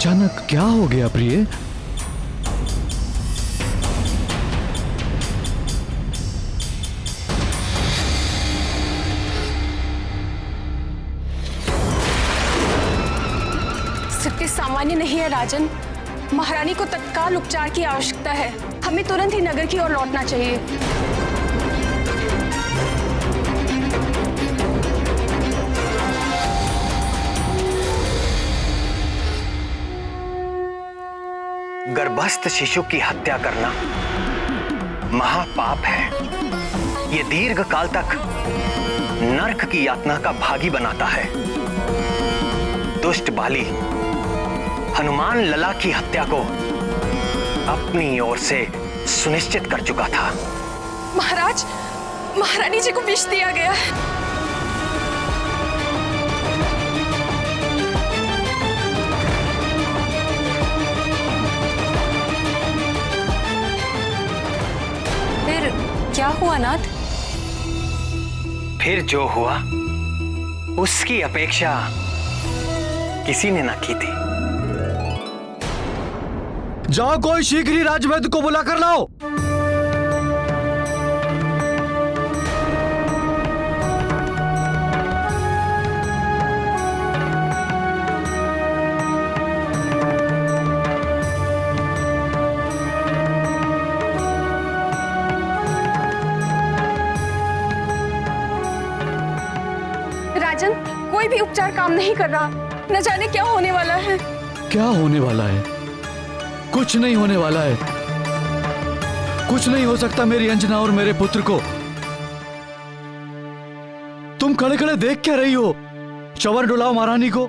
अचानक क्या हो गया प्रिय? स्थिति सामान्य नहीं है राजन। महारानी को तत्काल उपचार की आवश्यकता है। हमें तुरंत ही नगर की ओर लौटना चाहिए। गर्भस्थ शिशु की हत्या करना महापाप है। ये दीर्घ काल तक नरक की यातना का भागी बनाता है। दुष्ट बाली हनुमान लला की हत्या को अपनी ओर से सुनिश्चित कर चुका था। महाराज, महारानी जी को विष दिया गया है। फिर क्या हुआ नाथ? फिर जो हुआ उसकी अपेक्षा किसी ने ना की थी। जाओ, कोई शीघ्र ही राजवैद्य को बुला कर लाओ। राजन, कोई भी उपचार काम नहीं कर रहा। न जाने क्या होने वाला है। क्या होने वाला है? कुछ नहीं होने वाला है। कुछ नहीं हो सकता मेरी अंजना और मेरे पुत्र को। तुम खड़े खड़े देख क्या रही हो? चवर डुलाओ महारानी को।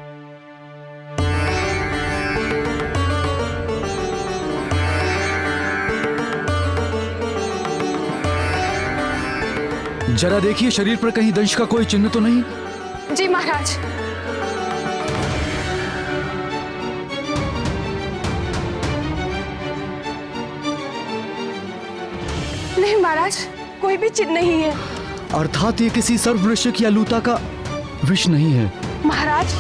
जरा देखिए शरीर पर कहीं दंश का कोई चिन्ह तो नहीं? जी महाराज। नहीं महाराज, कोई भी चिन्ह नहीं है। अर्थात ये किसी सर्ववृश्चिक या लूता का विष नहीं है। महाराज,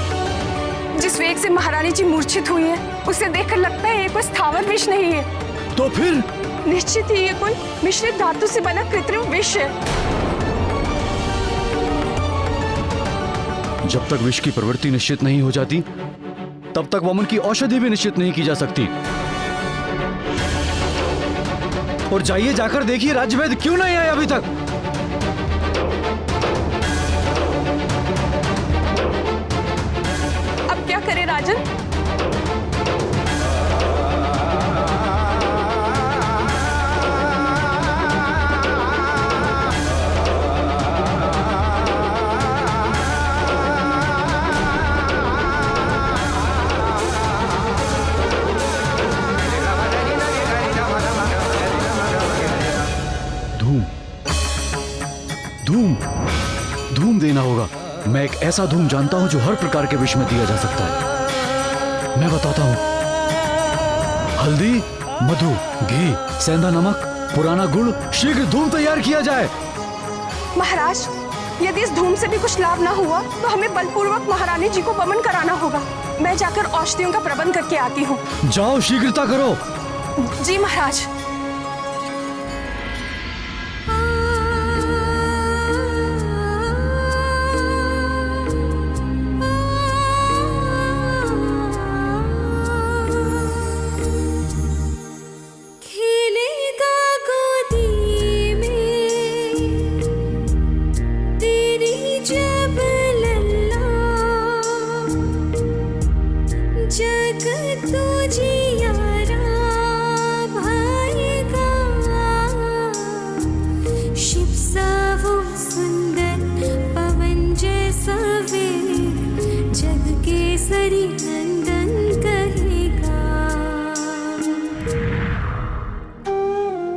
जिस वेग से महारानी जी मूर्छित हुई है, उसे देखकर लगता है ये कोई स्थावर विष नहीं है। तो फिर? निश्चित ही ये कोई मिश्रित धातु से बना कृत्रिम विष है। जब तक विष की प्रवृत्ति निश्चित नहीं हो जाती, तब तक वमन की औषधि भी निश्चित नहीं की जा सकती। और जाइए, जाकर देखिए राजवैद्य क्यों नहीं आए अभी तक। अब क्या करे राजन? धूम धूम देना होगा। मैं एक ऐसा धूम जानता हूं जो हर प्रकार के विष में दिया जा सकता है। मैं बताता हूं। हल्दी, मधु, घी, सेंधा नमक, पुराना गुड़, शीघ्र धूम तैयार किया जाए। महाराज, यदि इस धूम से भी कुछ लाभ ना हुआ तो हमें बलपूर्वक महारानी जी को वमन कराना होगा। मैं जाकर औषधियों का प्रबंध करके आती हूँ। जाओ, शीघ्रता करो। जी महाराज।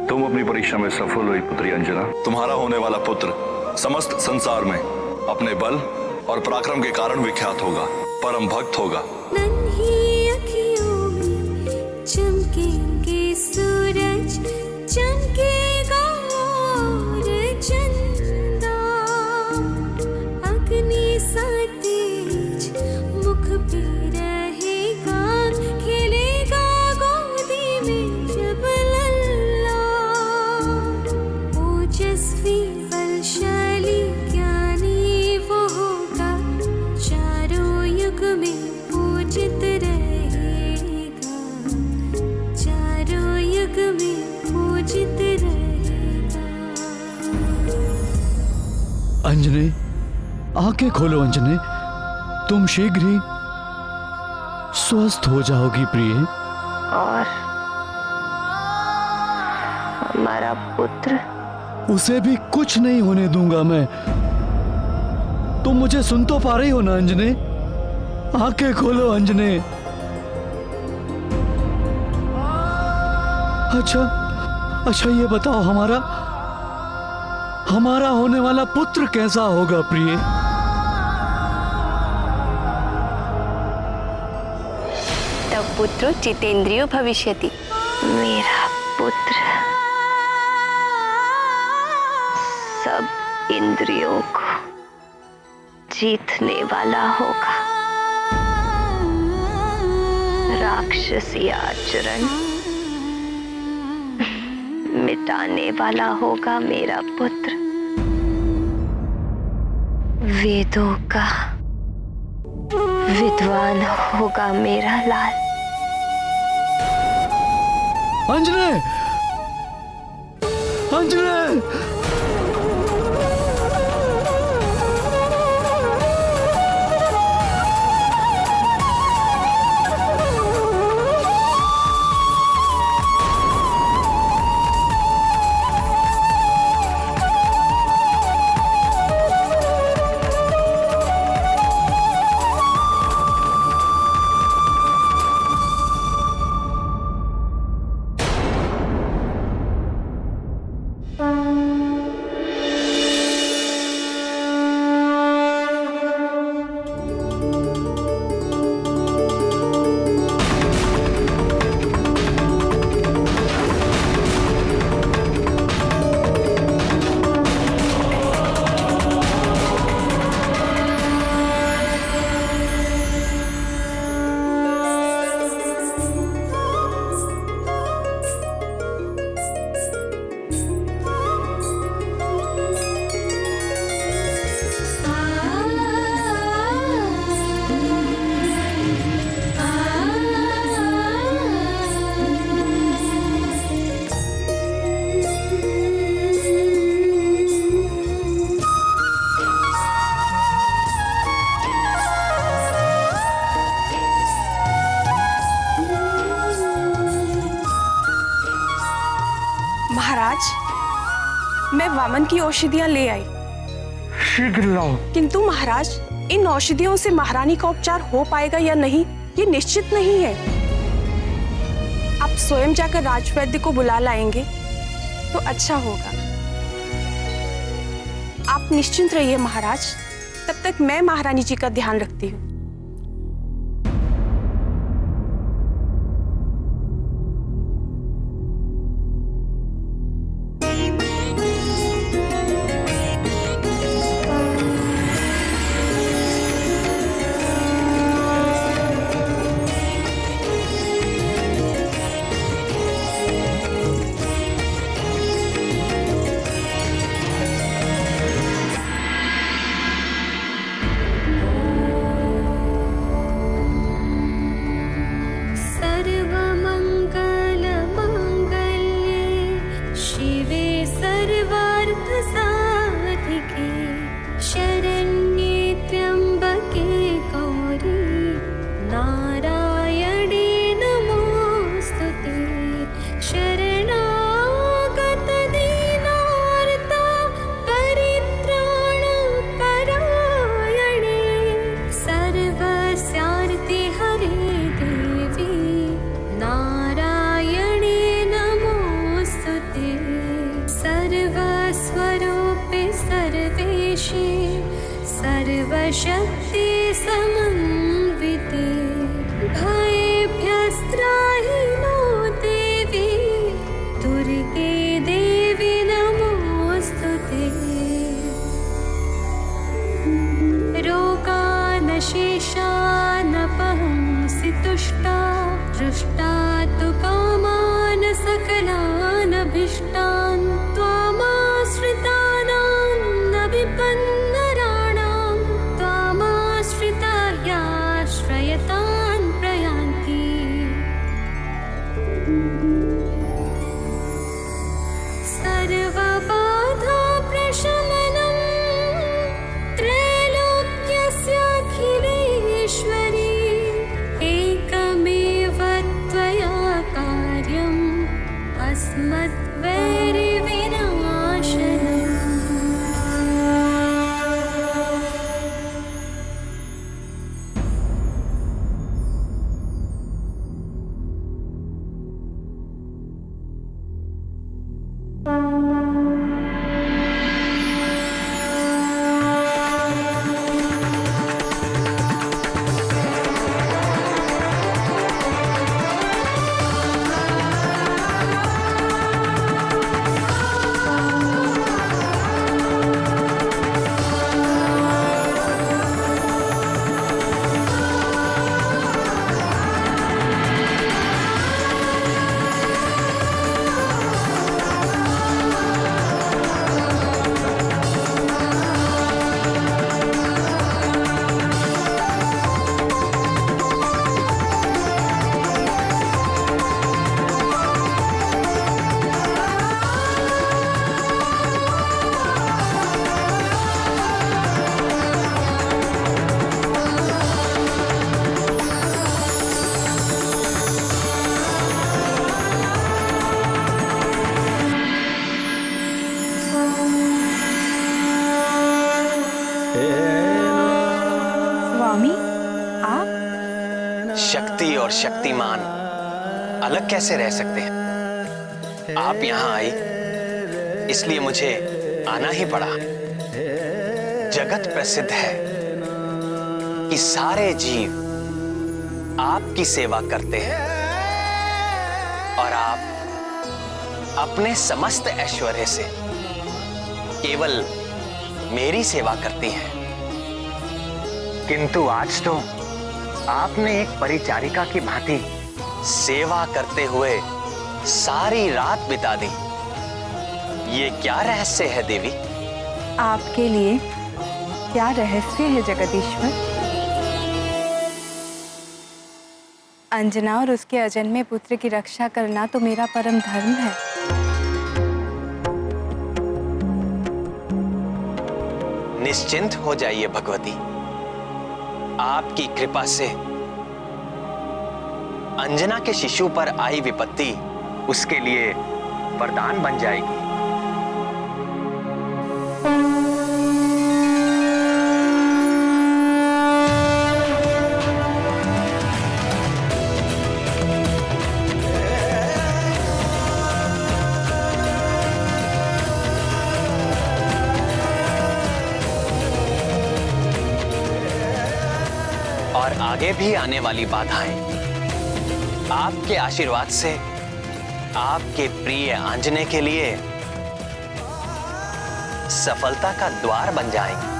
तुम अपनी परीक्षा में सफल हुई पुत्री अंजना। तुम्हारा होने वाला पुत्र समस्त संसार में अपने बल और पराक्रम के कारण विख्यात होगा, परम भक्त होगा। नन्ही अखियों में चमकेंगे सूरज, चमकेगा और चंदा, अग्नि सा तेज मुख पे रहेगा। अंजने, आंखें खोलो अंजने, तुम शीघ्र ही स्वस्थ हो जाओगी प्रिय। और हमारा पुत्र? उसे भी कुछ नहीं होने दूंगा मैं। तुम मुझे सुन तो पा रही हो ना अंजने? आंखें खोलो अंजने। अच्छा ये बताओ, हमारा होने वाला पुत्र कैसा होगा प्रिय? तब पुत्रो जितेंद्रियो भविष्यति। मेरा पुत्र सब इंद्रियों को जीतने वाला होगा, राक्षसी आचरण मिटाने वाला होगा मेरा पुत्र, वेदों का विद्वान होगा मेरा लाल। अंजने, अंजने! मैं वामन की औषधियां ले आई। शीघ्र लाओ। किंतु महाराज, इन औषधियों से महारानी का उपचार हो पाएगा या नहीं, ये निश्चित नहीं है। आप स्वयं जाकर राजवैद्य को बुला लाएंगे तो अच्छा होगा। आप निश्चिंत रहिए महाराज, तब तक मैं महारानी जी का ध्यान रखती हूँ। सर्वशक्ति समन्विते भयेभ्यस्त्राहि नो देवी दुर्गे देवी नमोस्तुते। रोगानशेषानपहंसि तुष्टा दृष्टा तु कामान् सकलानभीष्टान् त्वामाश्रितानां न विपन्नराणां त्वामाश्रिता ह्याश्रयतान् प्रयान्ति। सर्वबाधा प्रशमनं मद्वैरिविनाशनम्। स्वामी, आप? शक्ति और शक्तिमान अलग कैसे रह सकते हैं? आप यहाँ आई इसलिए मुझे आना ही पड़ा। जगत प्रसिद्ध है कि सारे जीव आपकी सेवा करते हैं और आप अपने समस्त ऐश्वर्य से केवल मेरी सेवा करती हैं। किंतु आज तो आपने एक परिचारिका की भांति सेवा करते हुए सारी रात बिता दी। ये क्या रहस्य है देवी? आपके लिए क्या रहस्य है जगदीश्वर? अंजना और उसके अजन्मे पुत्र की रक्षा करना तो मेरा परम धर्म है। निश्चिंत हो जाइए भगवती, आपकी कृपा से अंजना के शिशु पर आई विपत्ति उसके लिए वरदान बन जाएगी। और आगे भी आने वाली बाधाएं आपके आशीर्वाद से आपके प्रिय आंजने के लिए सफलता का द्वार बन जाएंगे।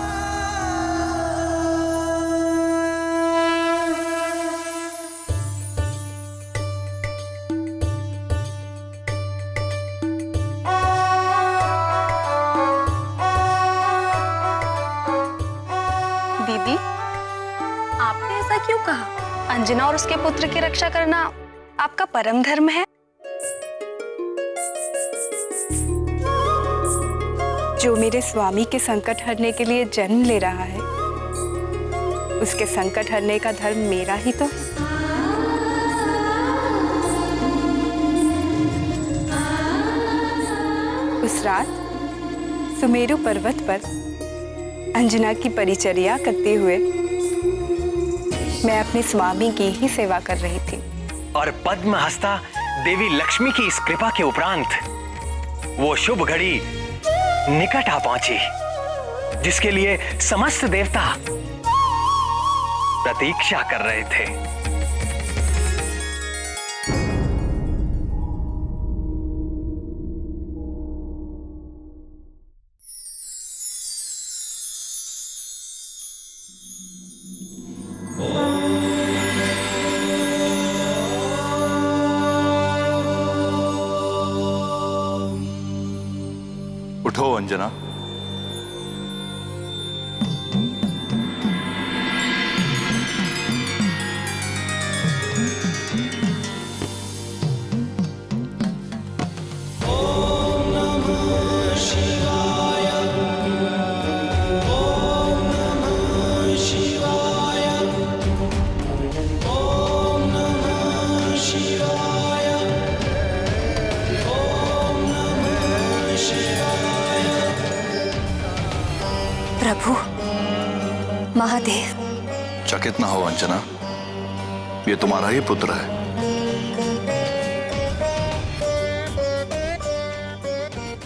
दीदी, आपने ऐसा क्यों कहा? अंजना और उसके पुत्र की रक्षा करना आपका परम धर्म है। जो मेरे स्वामी के संकट हरने के लिए जन्म ले रहा है, उसके संकट हरने का धर्म मेरा ही तो है। उस रात सुमेरु पर्वत पर अंजना की परिचर्या करते हुए मैं अपने स्वामी की ही सेवा कर रही थी। और पद्म हस्ता देवी लक्ष्मी की इस कृपा के उपरांत वो शुभ घड़ी निकट आ पहुंची, जिसके लिए समस्त देवता प्रतीक्षा कर रहे थे। उठो अंजना। चकित ना हो अंजना, ये तुम्हारा ही पुत्र है।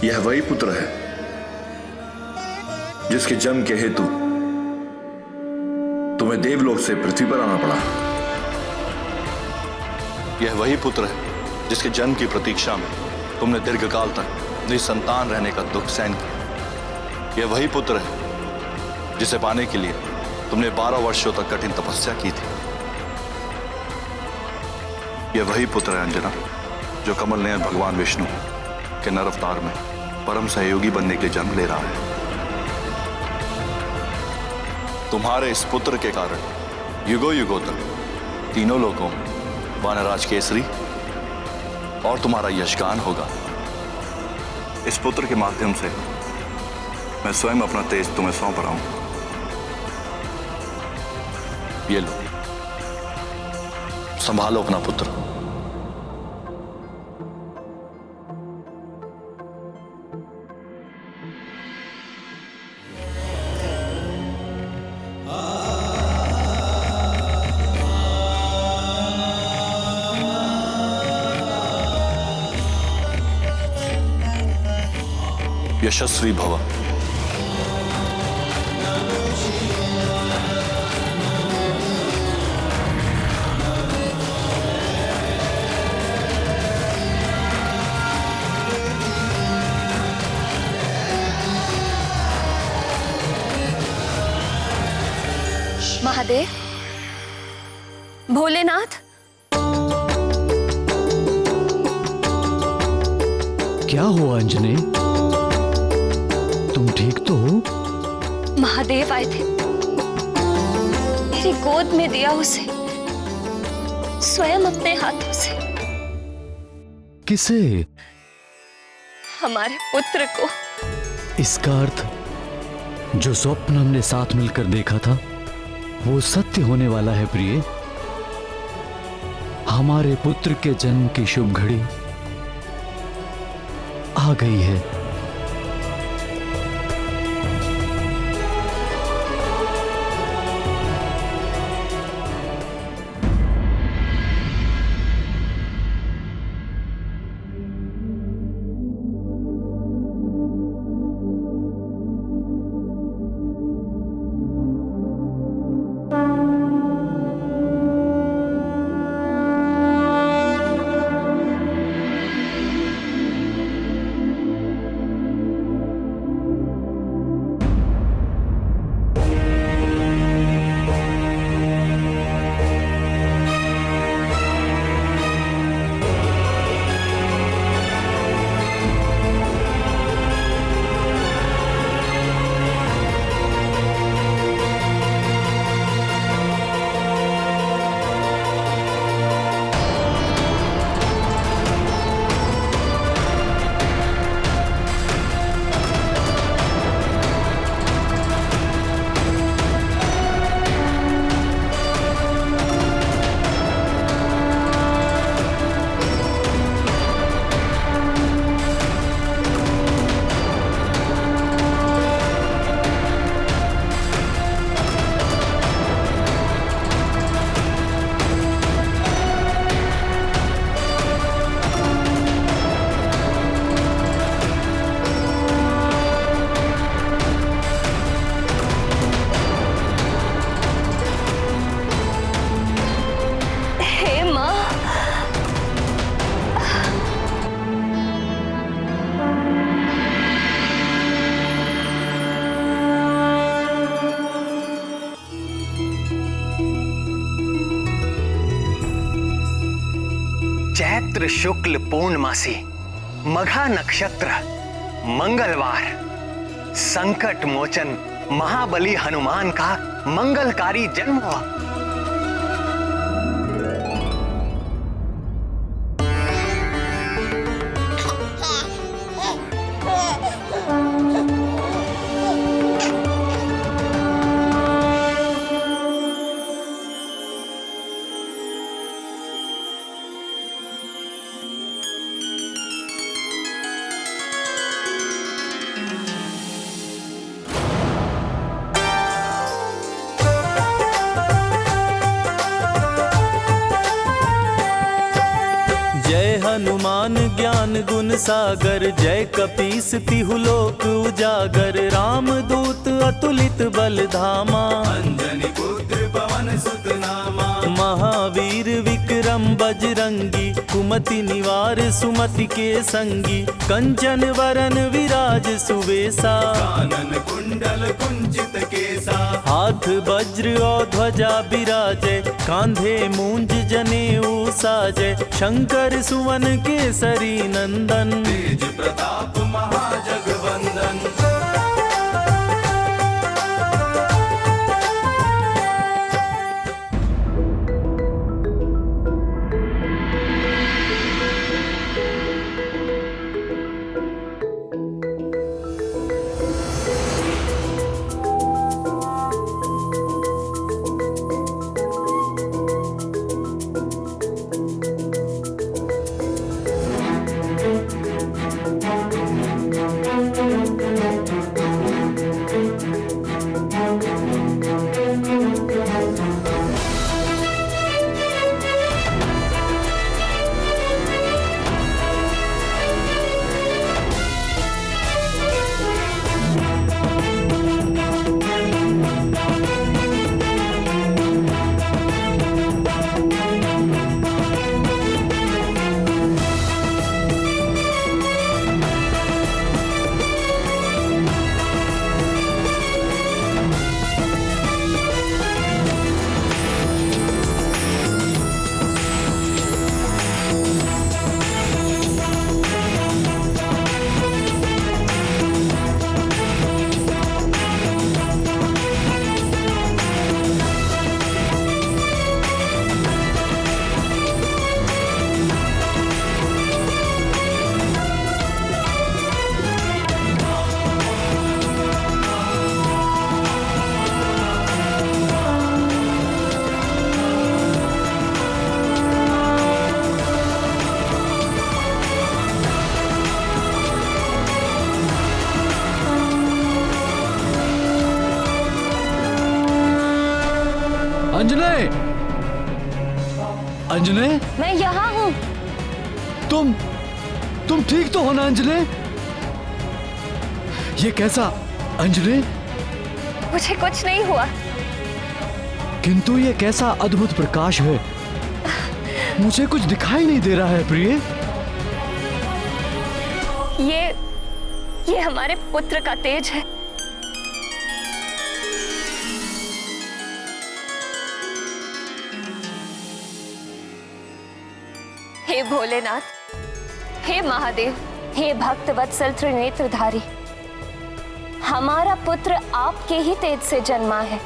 यह वही पुत्र है जिसके जन्म के हेतु तुम्हें देवलोक से पृथ्वी पर आना पड़ा। यह वही पुत्र है जिसके जन्म की प्रतीक्षा में तुमने दीर्घकाल तक निसंतान रहने का दुख सहन किया। यह वही पुत्र है जिसे पाने के लिए तुमने 12 वर्षों तक कठिन तपस्या की थी। यह वही पुत्र है अंजना जो कमल नयन भगवान विष्णु के नर अवतार में परम सहयोगी बनने के लिए जन्म ले रहा है। तुम्हारे इस पुत्र के कारण युगों युगों तक तीनों लोगों में वानराज केसरी और तुम्हारा यशगान होगा। इस पुत्र के माध्यम से मैं स्वयं अपना तेज तुम्हें सौंप रहा हूं। ये लो, संभालो अपना पुत्र। यशस्वी भव। महादेव, भोलेनाथ, क्या हुआ अंजने? तुम ठीक तो हो? महादेव आए थे, मेरी गोद में दिया उसे स्वयं अपने हाथों से। किसे? हमारे पुत्र को। इसका अर्थ जो स्वप्न हमने साथ मिलकर देखा था वो सत्य होने वाला है प्रिय। हमारे पुत्र के जन्म की शुभ घड़ी आ गई है। चैत्र शुक्ल पूर्णमासी मघा नक्षत्र मंगलवार संकट मोचन महाबली हनुमान का मंगलकारी जन्म हुआ। सागर, जय कपीस तिहु लोक उजागर, रामदूत अतुलित बल धामा, अंजनी पुत्र पवन सुत नामा, महावीर विक्रम बजरंगी, कुमति निवार सुमति के संगी, कंचन वरन विराज सुवेसा, कानन कुंडल कुंचित केसा, हाथ वज्र और ध्वजा बिराजे, कांधे मूंज जनेऊ साजे, शंकर सुवन केसरी नंदन, तेज प्रताप महाजगवंदन। अंजने, अंजने, मैं यहाँ हूँ। तुम ठीक तो हो ना अंजने? ये कैसा अंजने? मुझे कुछ नहीं हुआ। किंतु ये कैसा अद्भुत प्रकाश है, मुझे कुछ दिखाई नहीं दे रहा है प्रिय। ये हमारे पुत्र का तेज है। हे भोलेनाथ, हे महादेव, हे भक्त वत्सल त्रिनेत्रधारी, हमारा पुत्र आपके ही तेज से जन्मा है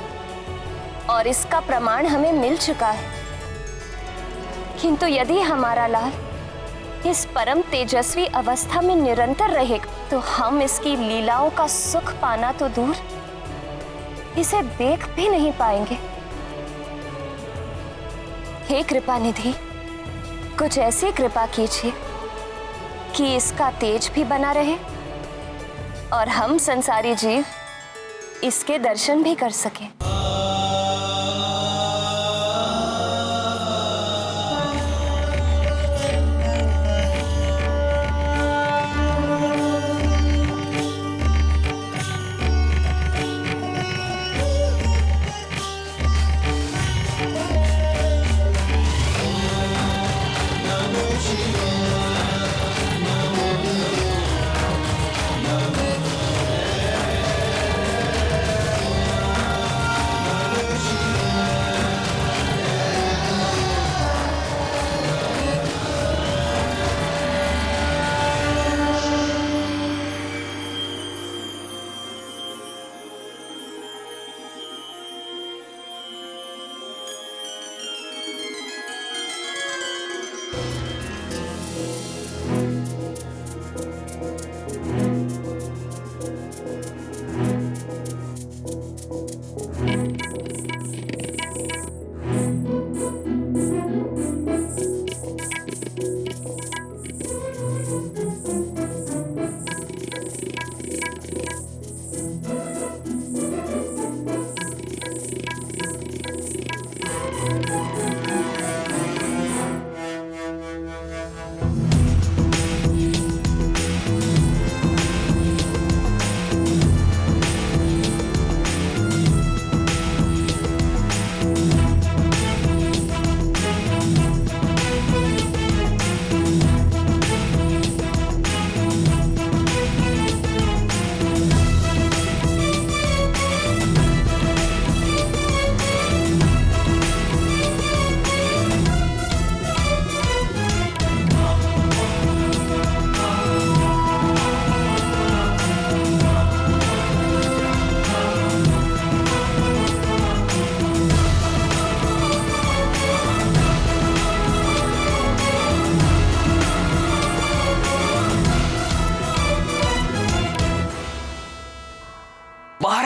और इसका प्रमाण हमें मिल चुका है। किंतु यदि हमारा लाल इस परम तेजस्वी अवस्था में निरंतर रहेगा तो हम इसकी लीलाओं का सुख पाना तो दूर, इसे देख भी नहीं पाएंगे। हे कृपा निधि, कुछ ऐसी कृपा कीजिए कि इसका तेज भी बना रहे और हम संसारी जीव इसके दर्शन भी कर सकें।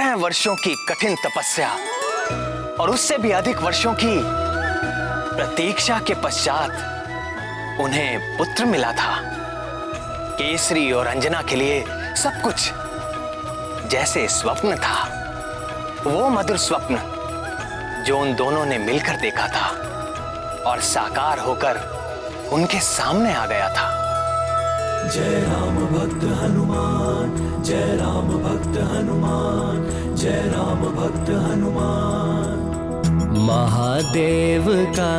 13 वर्षों की कठिन तपस्या और उससे भी अधिक वर्षों की प्रतीक्षा के पश्चात उन्हें पुत्र मिला था। केसरी और अंजना के लिए सब कुछ जैसे स्वप्न था, वो मधुर स्वप्न जो उन दोनों ने मिलकर देखा था और साकार होकर उनके सामने आ गया था। जय राम भक्त हनुमान, जय राम भक्त हनुमान, जय राम भक्त हनुमान। महादेव का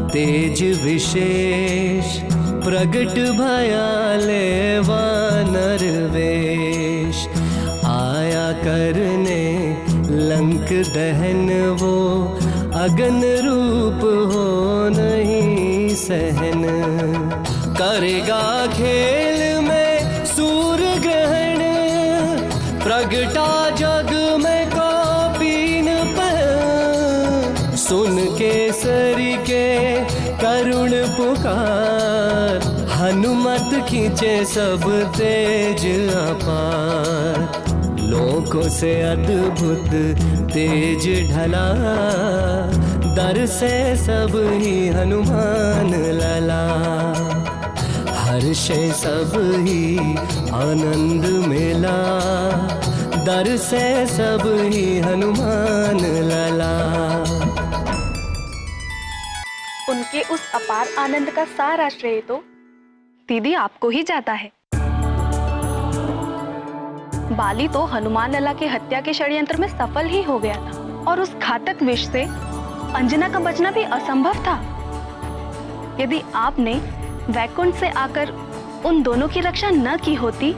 तेज विशेष, प्रगट भयाले वानर वेश। आया करने लंक दहन वो, अगन रूप हो नहीं सहन। करेगा खेल में सूर्य ग्रहण, प्रगटा जग में कौपीन पर। सुन केसरी के करुण पुकार, हनुमत खींचे सब तेज अपार। लोकों से अद्भुत तेज ढला, दर से सब ही हनुमान लला। हर्षे सब ही आनंद मिला, दर से सब ही हनुमान लला। उनके उस अपार आनंद का सारा श्रेय तो दीदी आपको ही जाता है। बाली तो हनुमान लला के हत्या के षड्यंत्र में सफल ही हो गया था और उस घातक विष से अंजना का बचना भी असंभव था। यदि आपने वैकुंठ से आकर उन दोनों की रक्षा न की होती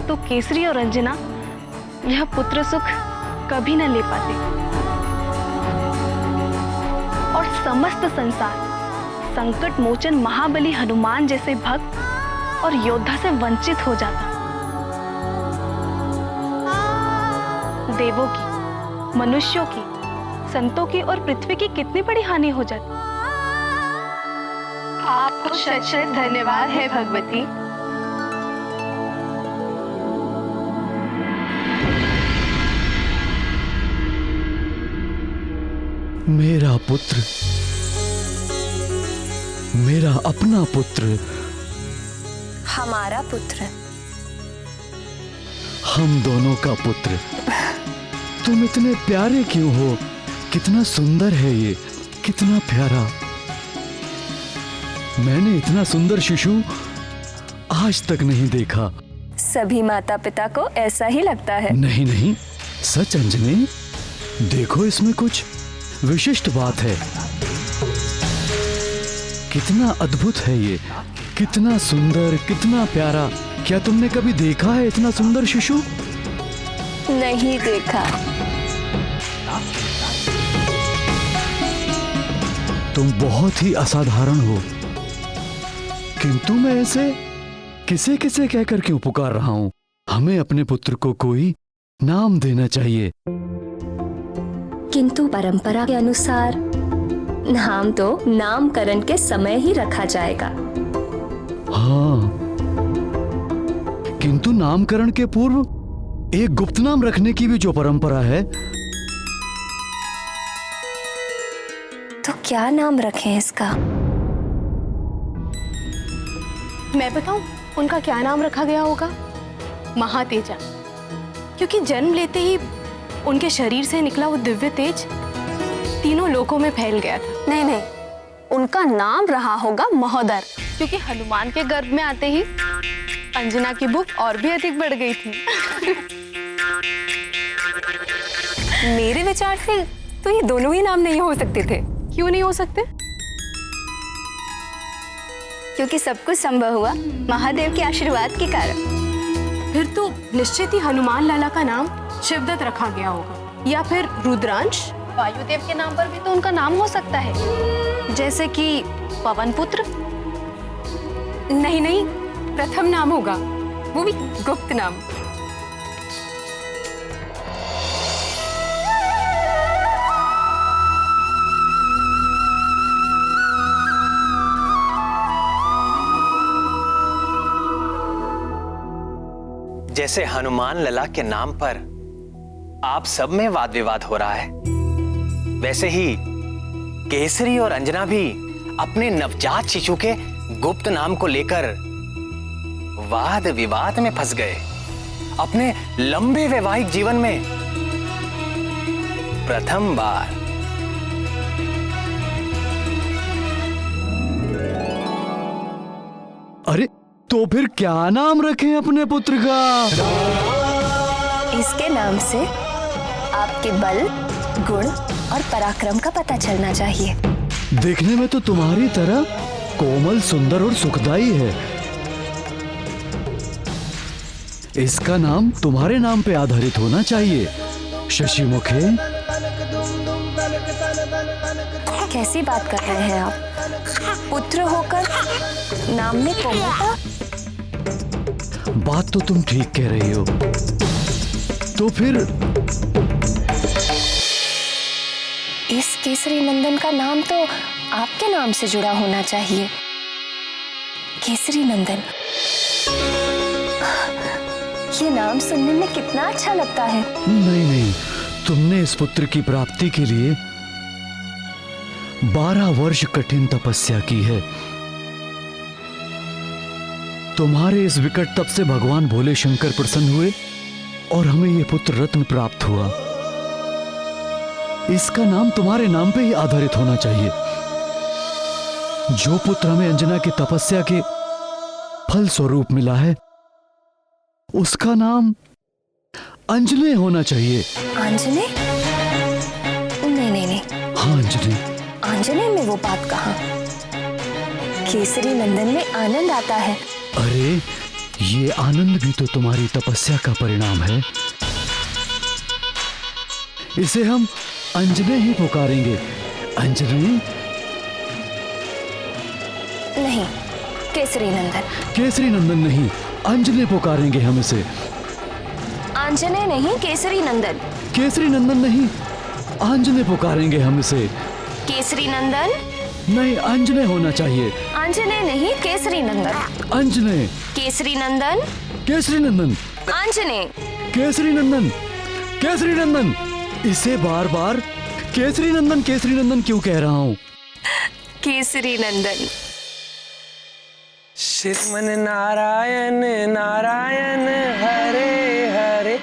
तो केसरी और अंजना यह पुत्र सुख कभी न ले पाते और समस्त संसार संकट मोचन महाबली हनुमान जैसे भक्त और योद्धा से वंचित हो जाता। देवों की, मनुष्यों की, संतों की और पृथ्वी की कितनी बड़ी हानि हो जाती। आपको शत शत धन्यवाद है भगवती। मेरा पुत्र, मेरा अपना पुत्र, हमारा पुत्र, हम दोनों का पुत्र। तुम इतने प्यारे क्यों हो? कितना सुंदर है ये, कितना प्यारा। मैंने इतना सुंदर शिशु आज तक नहीं देखा। सभी माता पिता को ऐसा ही लगता है। नहीं नहीं, सच अंजनी, देखो इसमें कुछ विशिष्ट बात है। कितना अद्भुत है ये, कितना सुंदर, कितना प्यारा। क्या तुमने कभी देखा है इतना सुंदर शिशु? नहीं देखा। तुम बहुत ही असाधारण हो, किंतु मैं ऐसे किसे किसे कहकर क्यों पुकार रहा हूं? हमें अपने पुत्र को कोई नाम देना चाहिए। किंतु परंपरा के अनुसार नाम तो नामकरण के समय ही रखा जाएगा। हाँ, किंतु नामकरण के पूर्व एक गुप्त नाम रखने की भी जो परंपरा है। तो क्या नाम रखें इसका? मैं बताऊं उनका क्या नाम रखा गया होगा? महातेजा, क्योंकि जन्म लेते ही उनके शरीर से निकला वो दिव्य तेज तीनों लोकों में फैल गया था। नहीं नहीं, उनका नाम रहा होगा महोदर, क्योंकि हनुमान के गर्भ में आते ही अंजना की भूख और भी अधिक बढ़ गई थी। मेरे विचार से तो ये दोनों ही नाम नहीं हो सकते थे। क्यों नहीं हो सकते? क्योंकि सब कुछ संभव हुआ महादेव के आशीर्वाद के कारण। फिर तो निश्चित ही हनुमान लाला का नाम शिवदत्त रखा गया होगा, या फिर रुद्रांश। वायुदेव के नाम पर भी तो उनका नाम हो सकता है, जैसे कि पवन पुत्र। नहीं नहीं, प्रथम नाम होगा, वो भी गुप्त नाम। जैसे हनुमान लला के नाम पर आप सब में वाद विवाद हो रहा है। वैसे ही केसरी और अंजना भी अपने नवजात शिशु के गुप्त नाम को लेकर वाद विवाद में फंस गए। अपने लंबे वैवाहिक जीवन में प्रथम बार। अरे तो फिर क्या नाम रखें अपने पुत्र का? इसके नाम से आपके बल, गुण और पराक्रम का पता चलना चाहिए। देखने में तो तुम्हारी तरह कोमल, सुंदर और सुखदाई है। इसका नाम तुम्हारे नाम पे आधारित होना चाहिए, शशिमुखे। कैसी बात कर रहे हैं आप? पुत्र होकर नाम में कोमलता? बात तो तुम ठीक कह रही हो। तो फिर इस केसरी नंदन का नाम तो आपके नाम से जुड़ा होना चाहिए। केसरी नंदन, ये नाम सुनने में कितना अच्छा लगता है। नहीं, तुमने इस पुत्र की प्राप्ति के लिए 12 वर्ष कठिन तपस्या की है। तुम्हारे इस विकट तप से भगवान भोले शंकर प्रसन्न हुए और हमें यह पुत्र रत्न प्राप्त हुआ। इसका नाम तुम्हारे नाम पे ही आधारित होना चाहिए। जो पुत्र हमें अंजना की तपस्या के फल स्वरूप मिला है, उसका नाम अंजने होना चाहिए। अंजने? नहीं। हाँ, अंजने। अंजने में वो बात कहाँ? केसरी नंदन में आनंद आता है। अरे ये आनंद भी तो तुम्हारी तपस्या का परिणाम है। इसे हम अंजने ही पुकारेंगे। अंजने नहीं, केसरी नंदन। केसरी नंदन नहीं, अंजने पुकारेंगे हम इसे। अंजने नहीं, केसरी नंदन। केसरी नंदन नहीं, अंजने पुकारेंगे हम इसे। केसरी नंदन नहीं, अंजने होना चाहिए। अंजने नहीं, केसरी नंदन। अंजने। केसरी नंदन। केसरी नंदन। अंजने। केसरी नंदन। केसरी नंदन। इसे बार बार केसरी नंदन क्यों कह रहा हूँ? केसरी नंदन। श्रीमन नारायण नारायण हरे हरे।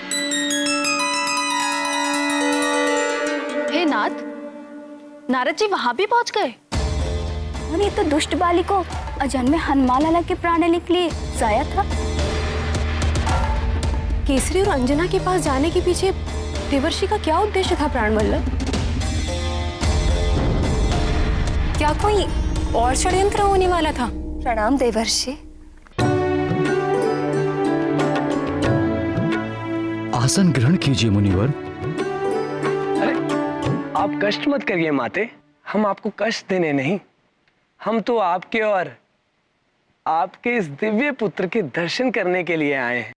हे नाथ, नारद जी वहां भी पहुंच गए। और ये तो दुष्ट बाली को अजन्मे में हनुमान लाला के प्राण लेने के लिए जाया था। केसरी और अंजना के पास जाने के पीछे देवर्षि का क्या उद्देश्य था प्राणवल्लभ? क्या कोई और षड्यंत्र होने वाला था? प्रणाम देवर्षि। आसन ग्रहण कीजिए मुनिवर। अरे आप कष्ट मत करिए माते, हम आपको कष्ट देने नहीं, हम तो आपके और आपके इस दिव्य पुत्र के दर्शन करने के लिए आए हैं।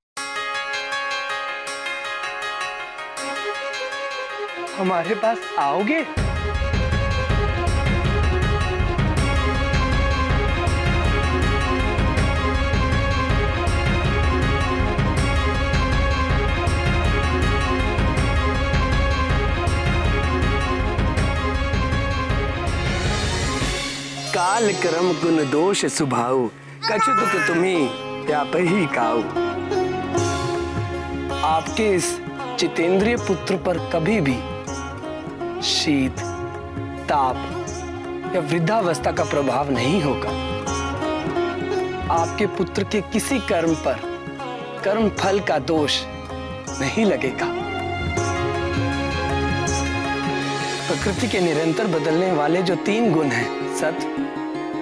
हमारे पास आओगे? काल कर्म गुण दोष सुभाऊ, कछु दुख तुम्हें व्याप ही काऊ। आपके इस जितेंद्रिय पुत्र पर कभी भी शीत, ताप या वृद्धावस्था का प्रभाव नहीं होगा। आपके पुत्र के किसी कर्म पर कर्म फल का दोष नहीं लगेगा। प्रकृति के निरंतर बदलने वाले जो 3 गुण हैं, सत्व,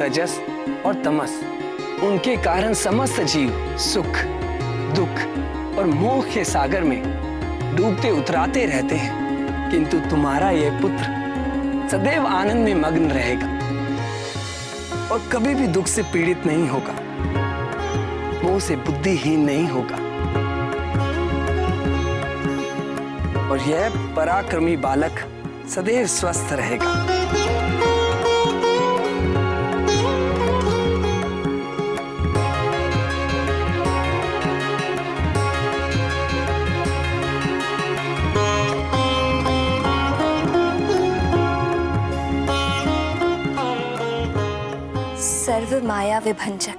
रजस और तमस, उनके कारण समस्त जीव सुख, दुख और मोह के सागर में डूबते उतराते रहते हैं। किंतु तुम्हारा यह पुत्र सदैव आनंद में मग्न रहेगा और कभी भी दुख से पीड़ित नहीं होगा, मोह से बुद्धिहीन नहीं होगा। और यह पराक्रमी बालक सदैव स्वस्थ रहेगा। माया विभंजक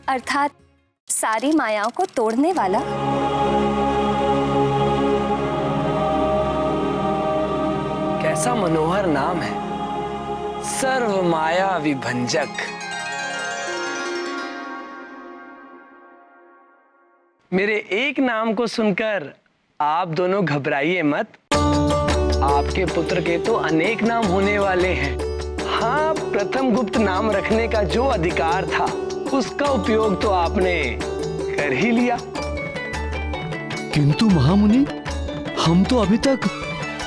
अर्थात सारी मायाओं को तोड़ने वाला। कैसा मनोहर नाम है, सर्व माया विभंजक। मेरे एक नाम को सुनकर आप दोनों घबराइए मत। आपके पुत्र के तो अनेक नाम होने वाले हैं। हाँ, प्रथम गुप्त नाम रखने का जो अधिकार था उसका उपयोग तो आपने कर ही लिया। किंतु महामुनि, हम तो अभी तक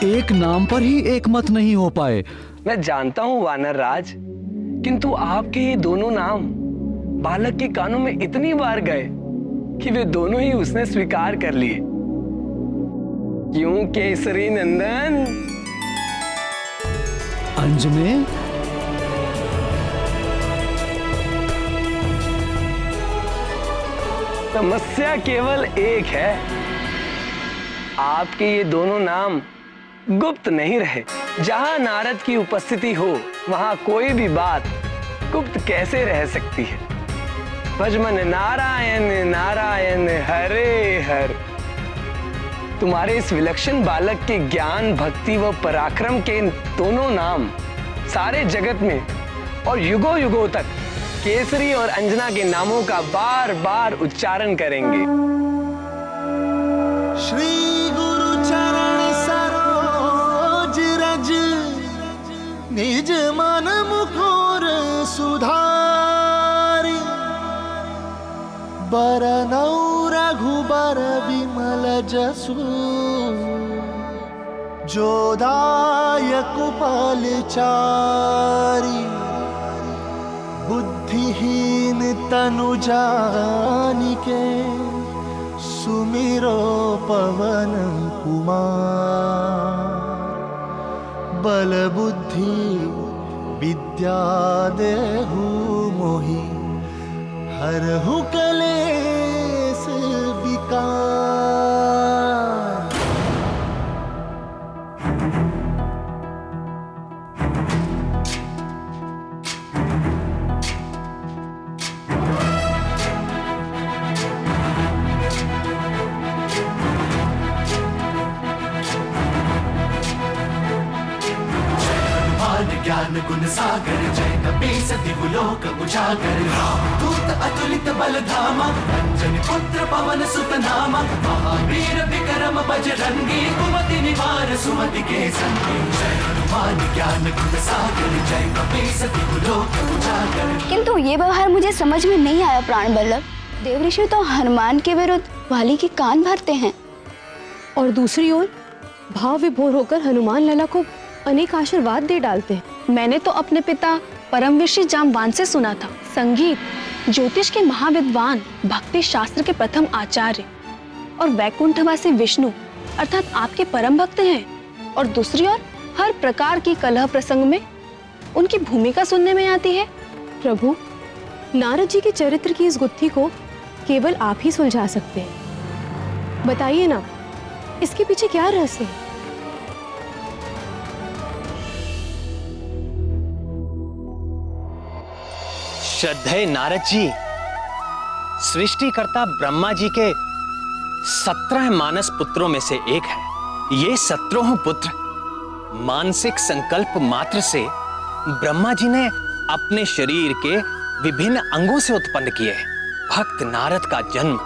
एक नाम पर ही एकमत नहीं हो पाए। मैं जानता हूँ वानर राज, किंतु आपके ये दोनों नाम बालक के कानों में इतनी बार गए कि वे दोनों ही उसने स्वीकार कर लिए। क्यों केसरी नंदन? अंज में समस्या केवल एक है, आपके ये दोनों नाम गुप्त नहीं रहे। जहां नारद की उपस्थिति हो वहां कोई भी बात गुप्त कैसे रह सकती है। भजमन नारायण नारायण हरे हर। तुम्हारे इस विलक्षण बालक के ज्ञान, भक्ति व पराक्रम के दोनों नाम सारे जगत में और युगों युगों तक केसरी और अंजना के नामों का बार बार उच्चारण करेंगे। श्री गुरु चरण सरोज रज, निज मन मुकुर सुधारी, बरनौ रघुबर विमल जसु, जो दायक फलचारी, बुद्धिहीन तनु जानिके, सुमिरो पवन कुमार, बल बुद्धि विद्या देहु मोहि, हरहु कलेश विकार। ज्ञान गुण सागर, जय कपीस दिव्य लोक उजागर, दूत अतुलित बल धामा, अंजनी पुत्र पवन सुत नामा, महावीर विक्रम बजरंगी, कुमति निवार सुमति के संगी, जय हनुमान ज्ञान गुण सागर, जय कपीस दिव्य लोक उजागर। किंतु ये व्यवहार मुझे समझ में नहीं आया प्राण बल्लभ। देवऋषि तो हनुमान के विरुद्ध वाली के कान भरते हैं, और दूसरी ओर भाव विभोर होकर हनुमान लला को अनेक आशीर्वाद दे डालते हैं। मैंने तो अपने पिता परमविषि जाम्बवान से सुना था, संगीत ज्योतिष के महाविद्वान, भक्ति शास्त्र के प्रथम आचार्य और वैकुंठवासी विष्णु अर्थात आपके परम भक्त हैं, और दूसरी ओर हर प्रकार की कलह प्रसंग में उनकी भूमिका सुनने में आती है। प्रभु, नारद जी के चरित्र की इस गुत्थी को केवल आप ही सुलझा सकते हैं। बताइए ना, इसके पीछे क्या रहस्य है? श्रद्धेय नारद जी, सृष्टिकर्ता ब्रह्मा जी के 17 मानस पुत्रों में से एक है। ये 17 पुत्र मानसिक संकल्प मात्र से ब्रह्मा जी ने अपने शरीर के विभिन्न अंगों से उत्पन्न किए। भक्त नारद का जन्म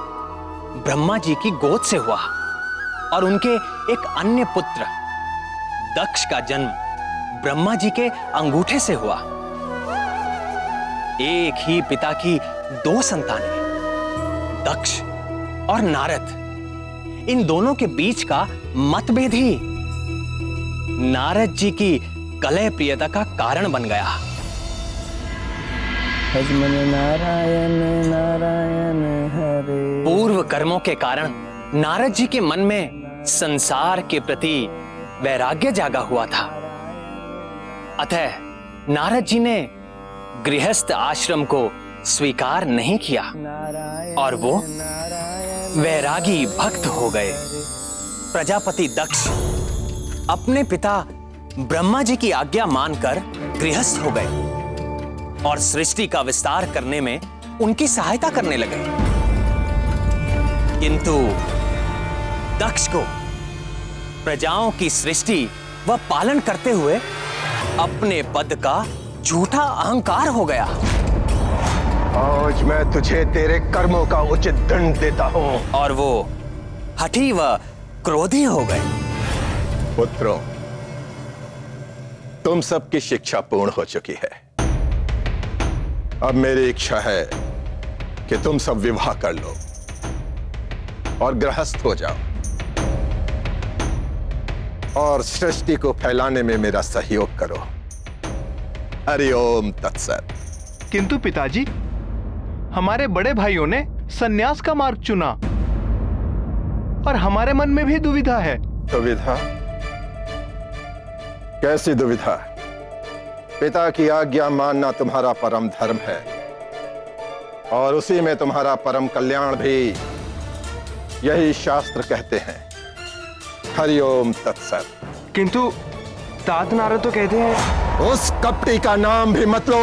ब्रह्मा जी की गोद से हुआ और उनके एक अन्य पुत्र दक्ष का जन्म ब्रह्मा जी के अंगूठे से हुआ। एक ही पिता की 2 संतानें, दक्ष और नारद। इन दोनों के बीच का मतभेद ही नारद जी की कलह प्रियता का कारण बन गया। भजमन नारायण नारायण हरे। पूर्व कर्मों के कारण नारद जी के मन में संसार के प्रति वैराग्य जागा हुआ था। अतः नारद जी ने गृहस्थ आश्रम को स्वीकार नहीं किया और वो वैरागी भक्त हो गए। प्रजापति दक्ष अपने पिता ब्रह्मा जी की आज्ञा मानकर गृहस्थ हो गए। और सृष्टि का विस्तार करने में उनकी सहायता करने लगे। किंतु दक्ष को प्रजाओं की सृष्टि व पालन करते हुए अपने पद का झूठा अहंकार हो गया। आज मैं तुझे तेरे कर्मों का उचित दंड देता हूं। और वो हठी व क्रोधी हो गए। पुत्रों, तुम सबकी शिक्षा पूर्ण हो चुकी है। अब मेरी इच्छा है कि तुम सब विवाह कर लो और गृहस्थ हो जाओ और सृष्टि को फैलाने में मेरा सहयोग करो। हरि ओम तत्सत। किंतु पिताजी, हमारे बड़े भाइयों ने सन्यास का मार्ग चुना और हमारे मन में भी दुविधा है। दुविधा? कैसी दुविधा? पिता की आज्ञा मानना तुम्हारा परम धर्म है और उसी में तुम्हारा परम कल्याण भी, यही शास्त्र कहते हैं। हरि ओम तत्सत। किंतु तात नारद तो कहते हैं। उस कपटी का नाम भी मत लो।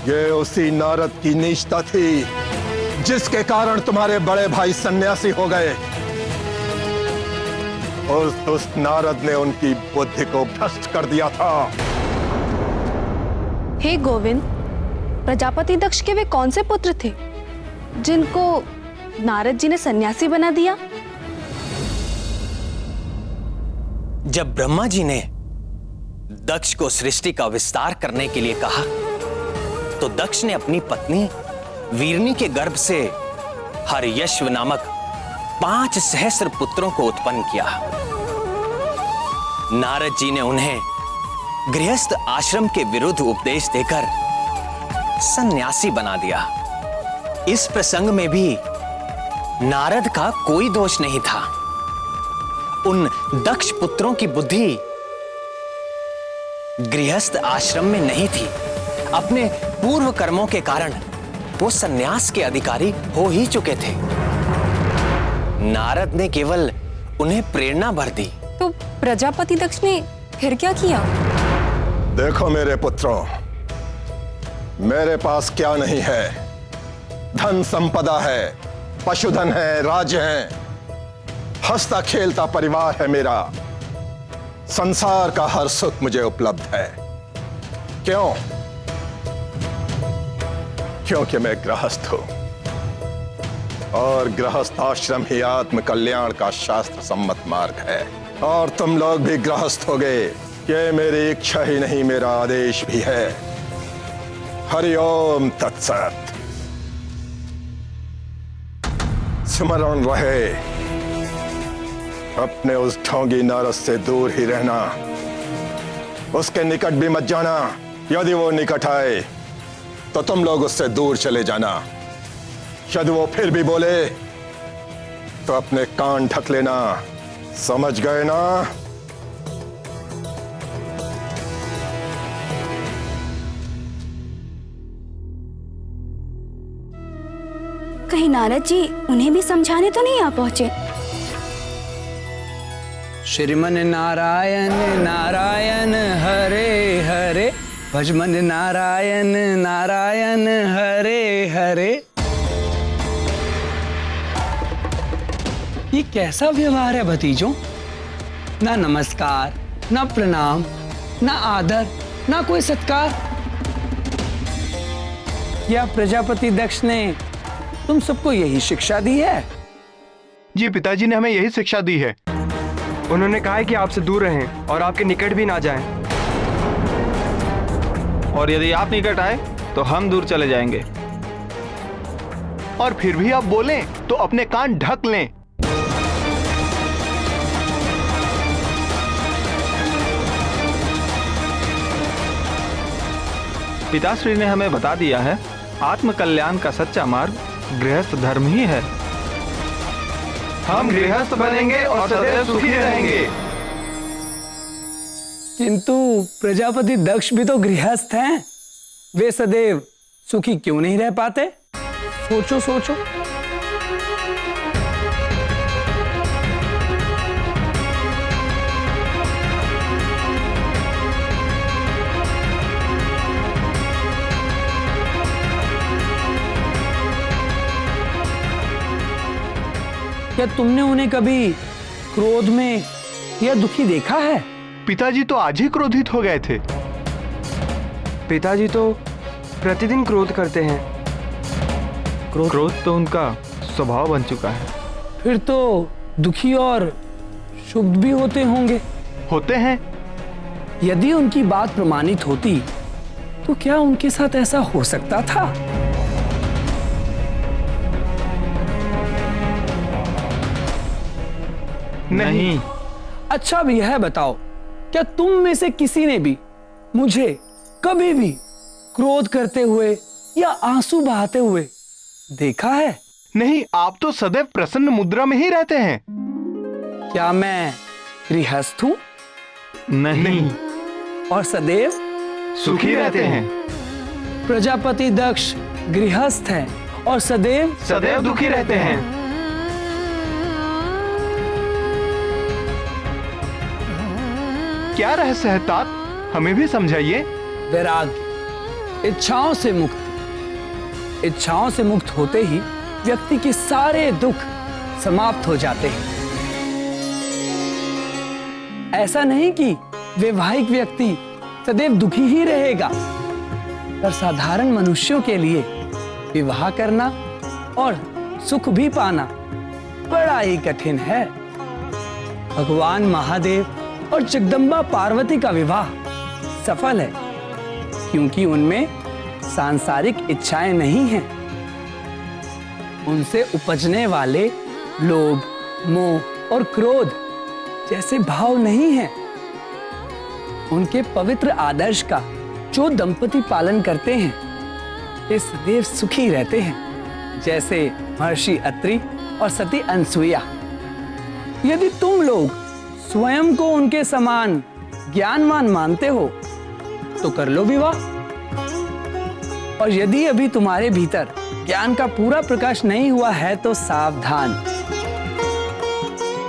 ये उसी नारद की नीचता थी जिसके कारण तुम्हारे बड़े भाई सन्यासी हो गए। उस दुष्ट नारद ने उनकी बुद्धि को भ्रष्ट कर दिया था। हे गोविंद, प्रजापति दक्ष के वे कौन से पुत्र थे जिनको नारद जी ने सन्यासी बना दिया? जब ब्रह्मा जी ने दक्ष को सृष्टि का विस्तार करने के लिए कहा तो दक्ष ने अपनी पत्नी वीरनी के गर्भ से हर्यश्व नामक 5 सहस्र पुत्रों को उत्पन्न किया। नारद जी ने उन्हें गृहस्थ आश्रम के विरुद्ध उपदेश देकर सन्यासी बना दिया। इस प्रसंग में भी नारद का कोई दोष नहीं था। उन दक्ष पुत्रों की बुद्धि गृहस्थ आश्रम में नहीं थी। अपने पूर्व कर्मों के कारण वो सन्यास के अधिकारी हो ही चुके थे। नारद ने केवल उन्हें प्रेरणा भर दी। तो प्रजापति दक्ष ने फिर क्या किया? देखो मेरे पुत्रों, मेरे पास क्या नहीं है। धन संपदा है, पशुधन है, राज्य है, हंसता खेलता परिवार है मेरा। संसार का हर सुख मुझे उपलब्ध है। क्यों? क्योंकि मैं गृहस्थ हूं और गृहस्थ आश्रम ही आत्म कल्याण का शास्त्र सम्मत मार्ग है। और तुम लोग भी गृहस्थ हो गए, ये मेरी इच्छा ही नहीं, मेरा आदेश भी है। हरि ओम तत्सत। स्मरण रहे, अपने उस ढोंगी नारद से दूर ही रहना, उसके निकट भी मत जाना। यदि वो निकट आए तो तुम लोग उससे दूर चले जाना। यदि वो फिर भी बोले तो अपने कान ढक लेना। समझ गए ना? कहीं नारद जी उन्हें भी समझाने तो नहीं आ पहुंचे? श्रीमन नारायण नारायण हरे हरे, भजमन नारायण नारायण हरे हरे। ये कैसा व्यवहार है भतीजों? ना नमस्कार, ना प्रणाम, ना आदर, ना कोई सत्कार। या प्रजापति दक्ष ने तुम सबको यही शिक्षा दी है? जी पिताजी ने हमें यही शिक्षा दी है। उन्होंने कहा है कि आपसे दूर रहें और आपके निकट भी ना जाएं। और यदि आप निकट आए तो हम दूर चले जाएंगे। और फिर भी आप बोलें तो अपने कान ढक लें। पिताश्री ने हमें बता दिया है, आत्म कल्याण का सच्चा मार्ग गृहस्थ धर्म ही है। हम गृहस्थ बनेंगे और सदैव सुखी रहेंगे। किंतु प्रजापति दक्ष भी तो गृहस्थ हैं। वे सदैव सुखी क्यों नहीं रह पाते? सोचो सोचो। क्या तुमने उन्हें कभी क्रोध में या दुखी देखा है? पिताजी तो आज ही क्रोधित हो गए थे। पिताजी तो प्रतिदिन क्रोध करते हैं। क्रोध तो उनका स्वभाव बन चुका है। फिर तो दुखी और शुभ भी होते होंगे। होते हैं। यदि उनकी बात प्रमाणित होती तो क्या उनके साथ ऐसा हो सकता था? नहीं। अच्छा भी यह बताओ, क्या तुम में से किसी ने भी मुझे कभी भी क्रोध करते हुए या आंसू बहाते हुए देखा है? नहीं, आप तो सदैव प्रसन्न मुद्रा में ही रहते हैं। क्या मैं गृहस्थ हूं? नहीं। और सदैव सुखी रहते हैं। प्रजापति दक्ष गृहस्थ है और सदैव दुखी रहते हैं। क्या रहस्य है तात? हमें भी समझाइए। वैराग्य, इच्छाओं से मुक्त होते ही व्यक्ति के सारे दुख समाप्त हो जाते हैं। ऐसा नहीं कि वैवाहिक व्यक्ति सदैव दुखी ही रहेगा, पर साधारण मनुष्यों के लिए विवाह करना और सुख भी पाना बड़ा ही कठिन है। भगवान महादेव और जगदम्बा पार्वती का विवाह सफल है क्योंकि उनमें सांसारिक इच्छाएं नहीं हैं। उनसे उपजने वाले लोभ, मोह और क्रोध जैसे भाव नहीं हैं। उनके पवित्र आदर्श का जो दंपति पालन करते हैं वे सदैव सुखी रहते हैं, जैसे महर्षि अत्रि और सती अनसुईया। यदि तुम लोग स्वयं को उनके समान ज्ञानवान मानते हो तो कर लो विवाह, और यदि अभी तुम्हारे भीतर ज्ञान का पूरा प्रकाश नहीं हुआ है तो सावधान,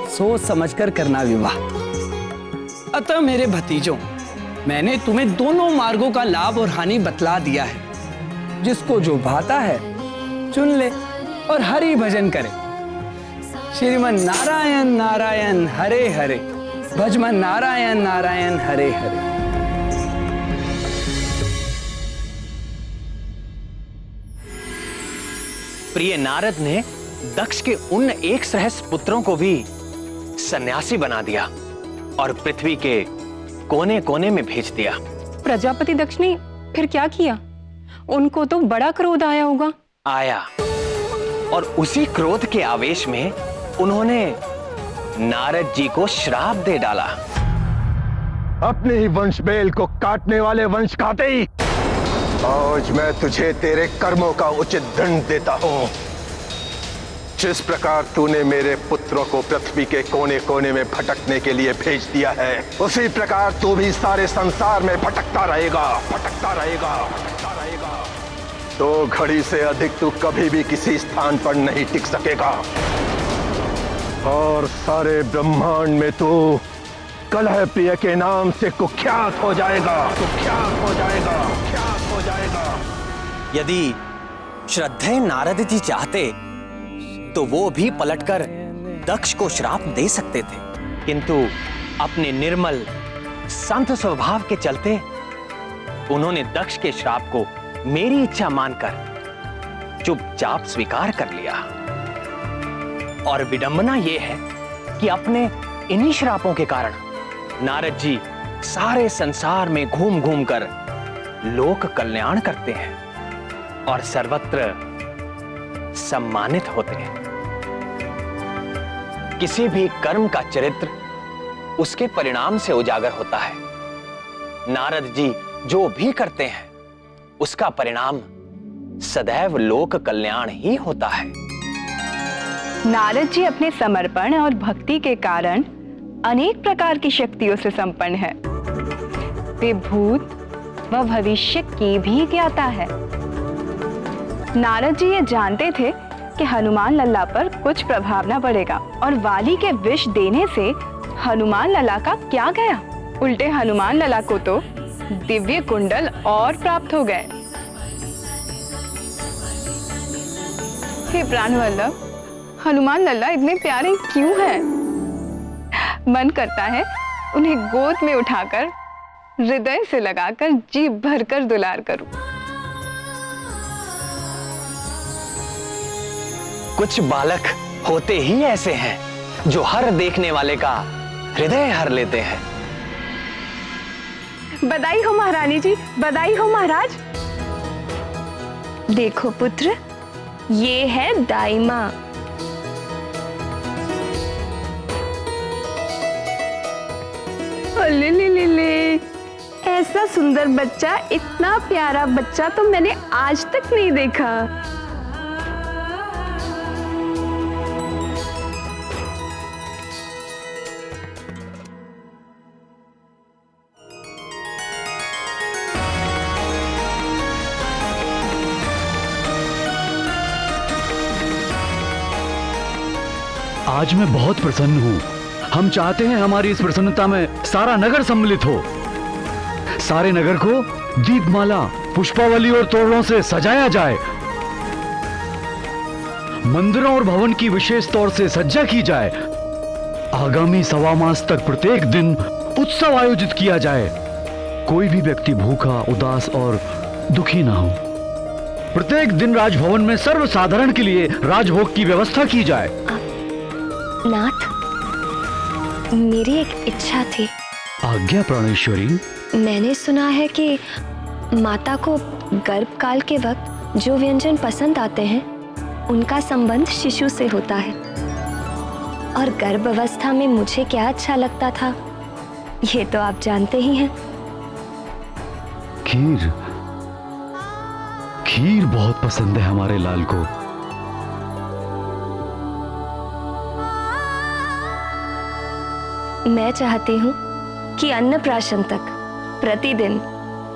सोच समझकर करना विवाह। अतः मेरे भतीजों, मैंने तुम्हें दोनों मार्गों का लाभ और हानि बतला दिया है। जिसको जो भाता है चुन ले और हरि भजन करे। श्रीमन नारायण नारायण हरे हरे, भजमन नारायण नारायण हरे हरे। प्रिय नारद ने दक्ष के उन 1 सहस्त्र पुत्रों को भी सन्यासी बना दिया और पृथ्वी के कोने कोने में भेज दिया। प्रजापति दक्ष ने फिर क्या किया? उनको तो बड़ा क्रोध आया होगा। आया, और उसी क्रोध के आवेश में उन्होंने नारद जी को श्राप दे डाला। अपने ही वंश बेल को काटने वाले वंश खाते ही आज मैं तुझे तेरे कर्मों का उचित दंड देता हूं। जिस प्रकार तूने मेरे पुत्रों को पृथ्वी के कोने कोने में भटकने के लिए भेज दिया है, उसी प्रकार तू भी सारे संसार में भटकता रहेगा। तो घड़ी से अधिक तू कभी भी किसी स्थान पर नहीं टिक सकेगा और सारे ब्रह्मांड में तू कलह प्रिय के नाम से कुख्यात हो जाएगा। यदि श्रद्धेय नारद जी चाहते तो वो भी पलटकर दक्ष को श्राप दे सकते थे, किंतु अपने निर्मल संत स्वभाव के चलते उन्होंने दक्ष के श्राप को मेरी इच्छा मानकर चुपचाप स्वीकार कर लिया। और विडंबना यह है कि अपने इन्हीं श्रापों के कारण नारद जी सारे संसार में घूम घूम कर लोक कल्याण करते हैं और सर्वत्र सम्मानित होते हैं। किसी भी कर्म का चरित्र उसके परिणाम से उजागर होता है। नारद जी जो भी करते हैं उसका परिणाम सदैव लोक कल्याण ही होता है। नारद जी अपने समर्पण और भक्ति के कारण अनेक प्रकार की शक्तियों से संपन्न है। वे भूत व भविष्य की भी ज्ञाता है। नारद जी ये जानते थे कि हनुमान लल्ला पर कुछ प्रभाव न पड़ेगा और वाली के विष देने से हनुमान लल्ला का क्या गया, उल्टे हनुमान लल्ला को तो दिव्य कुंडल और प्राप्त हो गए। हे प्राणवल्लभ, हनुमान लल्ला इतने प्यारे क्यों हैं? मन करता है उन्हें गोद में उठाकर हृदय से लगाकर जी भरकर दुलार करूं। कुछ बालक होते ही ऐसे हैं जो हर देखने वाले का हृदय हर लेते हैं। बधाई हो महारानी जी, बधाई हो महाराज। देखो पुत्र, ये है दाई माँ। ले ले ले ले, ऐसा सुंदर बच्चा, इतना प्यारा बच्चा तो मैंने आज तक नहीं देखा। आज मैं बहुत प्रसन्न हूँ। हम चाहते हैं हमारी इस प्रसन्नता में सारा नगर सम्मिलित हो। सारे नगर को दीपमाला, पुष्पावली और तोरणों से सजाया जाए। मंदिरों और भवन की विशेष तौर से सज्जा की जाए। आगामी 1.25 मास तक प्रत्येक दिन उत्सव आयोजित किया जाए। कोई भी व्यक्ति भूखा, उदास और दुखी ना हो। प्रत्येक दिन राजभवन में सर्वसाधारण के लिए राजभोग की व्यवस्था की जाए। नाथ, मेरी एक इच्छा थी। आज्ञा प्राणेश्वरी। मैंने सुना है कि माता को गर्भकाल के वक्त जो व्यंजन पसंद आते हैं उनका संबंध शिशु से होता है, और गर्भ अवस्था में मुझे क्या अच्छा लगता था ये तो आप जानते ही हैं। खीर, खीर बहुत पसंद है हमारे लाल को। मैं चाहती हूँ कि अन्नप्राशन तक प्रतिदिन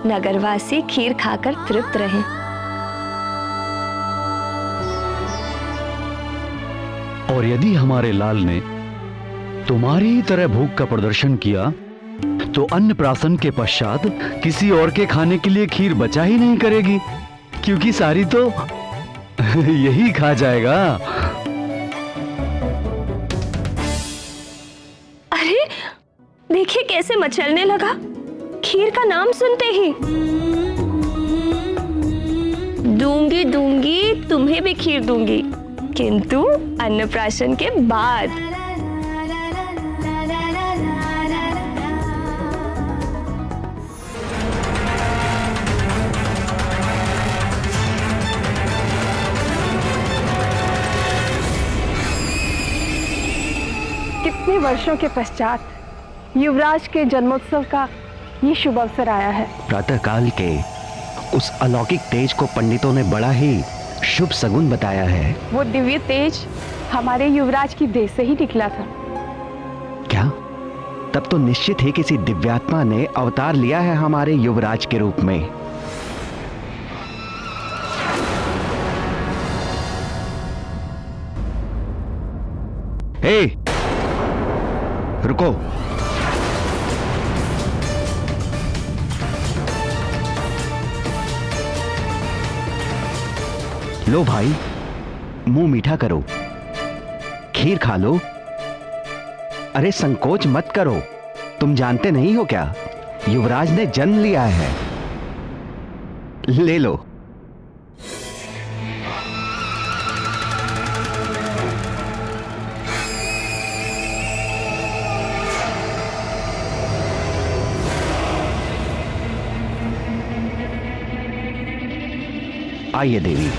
नगरवासी खीर खाकर तृप्त रहें। और यदि हमारे लाल ने तुम्हारी ही तरह भूख का प्रदर्शन किया तो अन्नप्राशन के पश्चात किसी और के खाने के लिए खीर बचा ही नहीं करेगी, क्योंकि सारी तो यही खा जाएगा। अरे देखिए कैसे मचलने लगा खीर का नाम सुनते ही। दूंगी दूंगी, तुम्हें भी खीर दूंगी, किंतु अन्नप्राशन के बाद। कितने वर्षों के पश्चात युवराज के जन्मोत्सव का ये शुभ अवसर आया है। प्रातःकाल के उस अलौकिक तेज को पंडितों ने बड़ा ही शुभ सगुन बताया है। वो दिव्य तेज हमारे युवराज की देह से ही निकला था। क्या? तब तो निश्चित ही किसी दिव्यात्मा ने अवतार लिया है हमारे युवराज के रूप में। हे, रुको। लो भाई, मुंह मीठा करो, खीर खा लो। अरे संकोच मत करो, तुम जानते नहीं हो क्या, युवराज ने जन्म लिया है। ले लो। आइए देवी।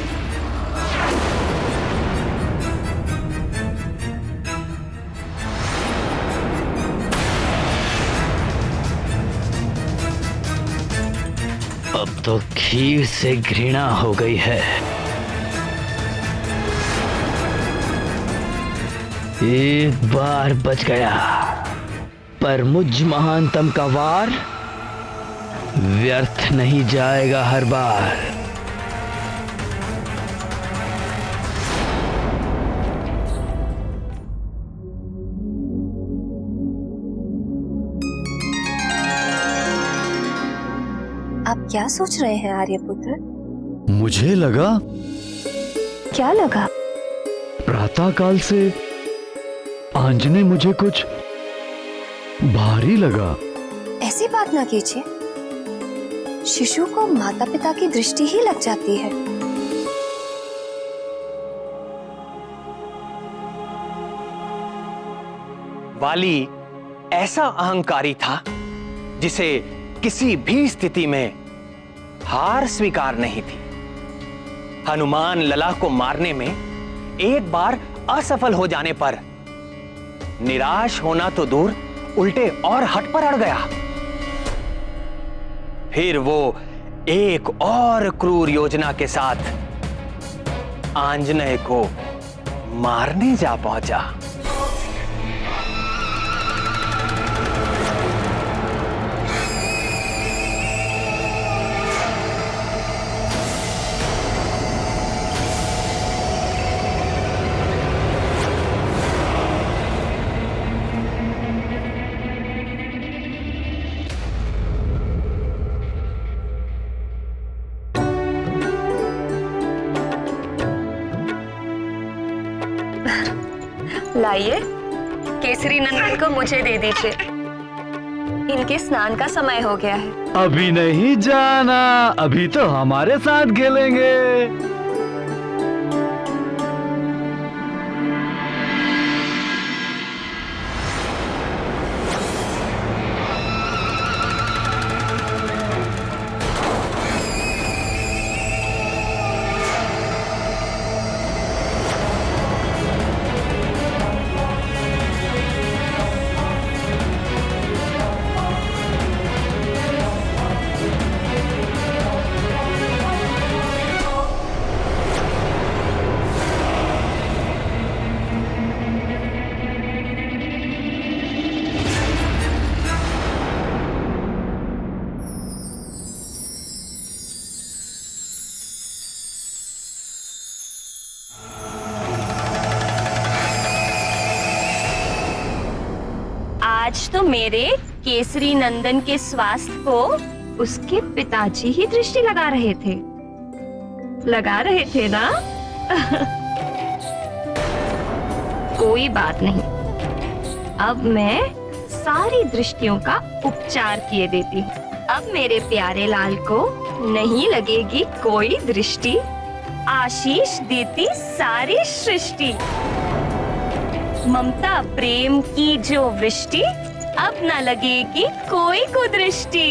अब तो खीर से घृणा हो गई है। एक बार बच गया, पर मुझ महानतम का वार व्यर्थ नहीं जाएगा हर बार। आप क्या सोच रहे हैं आर्यपुत्र? मुझे लगा। क्या लगा? प्रातःकाल से आंजने मुझे कुछ भारी लगा। ऐसी बात ना कीजिए, शिशु को माता पिता की दृष्टि ही लग जाती है। वाली ऐसा अहंकारी था जिसे किसी भी स्थिति में हार स्वीकार नहीं थी। हनुमान लला को मारने में एक बार असफल हो जाने पर निराश होना तो दूर, उल्टे और हट पर अड़ गया। फिर वो एक और क्रूर योजना के साथ आंजनेय को मारने जा पहुंचा। लाइए, केसरी नंदन को मुझे दे दीजिए। इनके स्नान का समय हो गया है। अभी नहीं जाना, अभी तो हमारे साथ खेलेंगे। आज तो मेरे केसरी नंदन के स्वास्थ्य को उसके पिताजी ही दृष्टि लगा रहे थे ना? कोई बात नहीं, अब मैं सारी दृष्टियों का उपचार किए देती हूँ। अब मेरे प्यारे लाल को नहीं लगेगी कोई दृष्टि, आशीष देती सारी सृष्टि। ममता प्रेम की जो वृष्टि, अब न लगेगी कोई कुदृष्टि।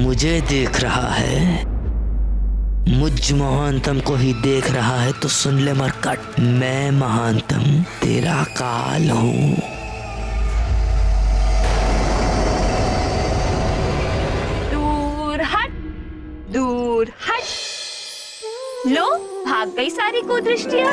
मुझे देख रहा है, मुझ महानतम को ही देख रहा है तो सुन ले मरकट, मैं महानतम तेरा काल हूँ। दूर हट, दूर हट। लो, भाग गई सारी कुदृष्टियां।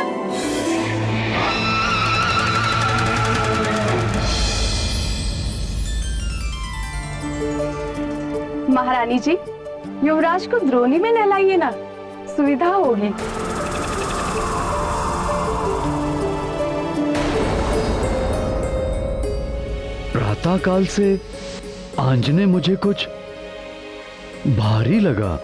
महारानी जी, युवराज को द्रोणी में नहलाइए ना, सुविधा होगी। प्रातःकाल से आंजने मुझे कुछ भारी लगा।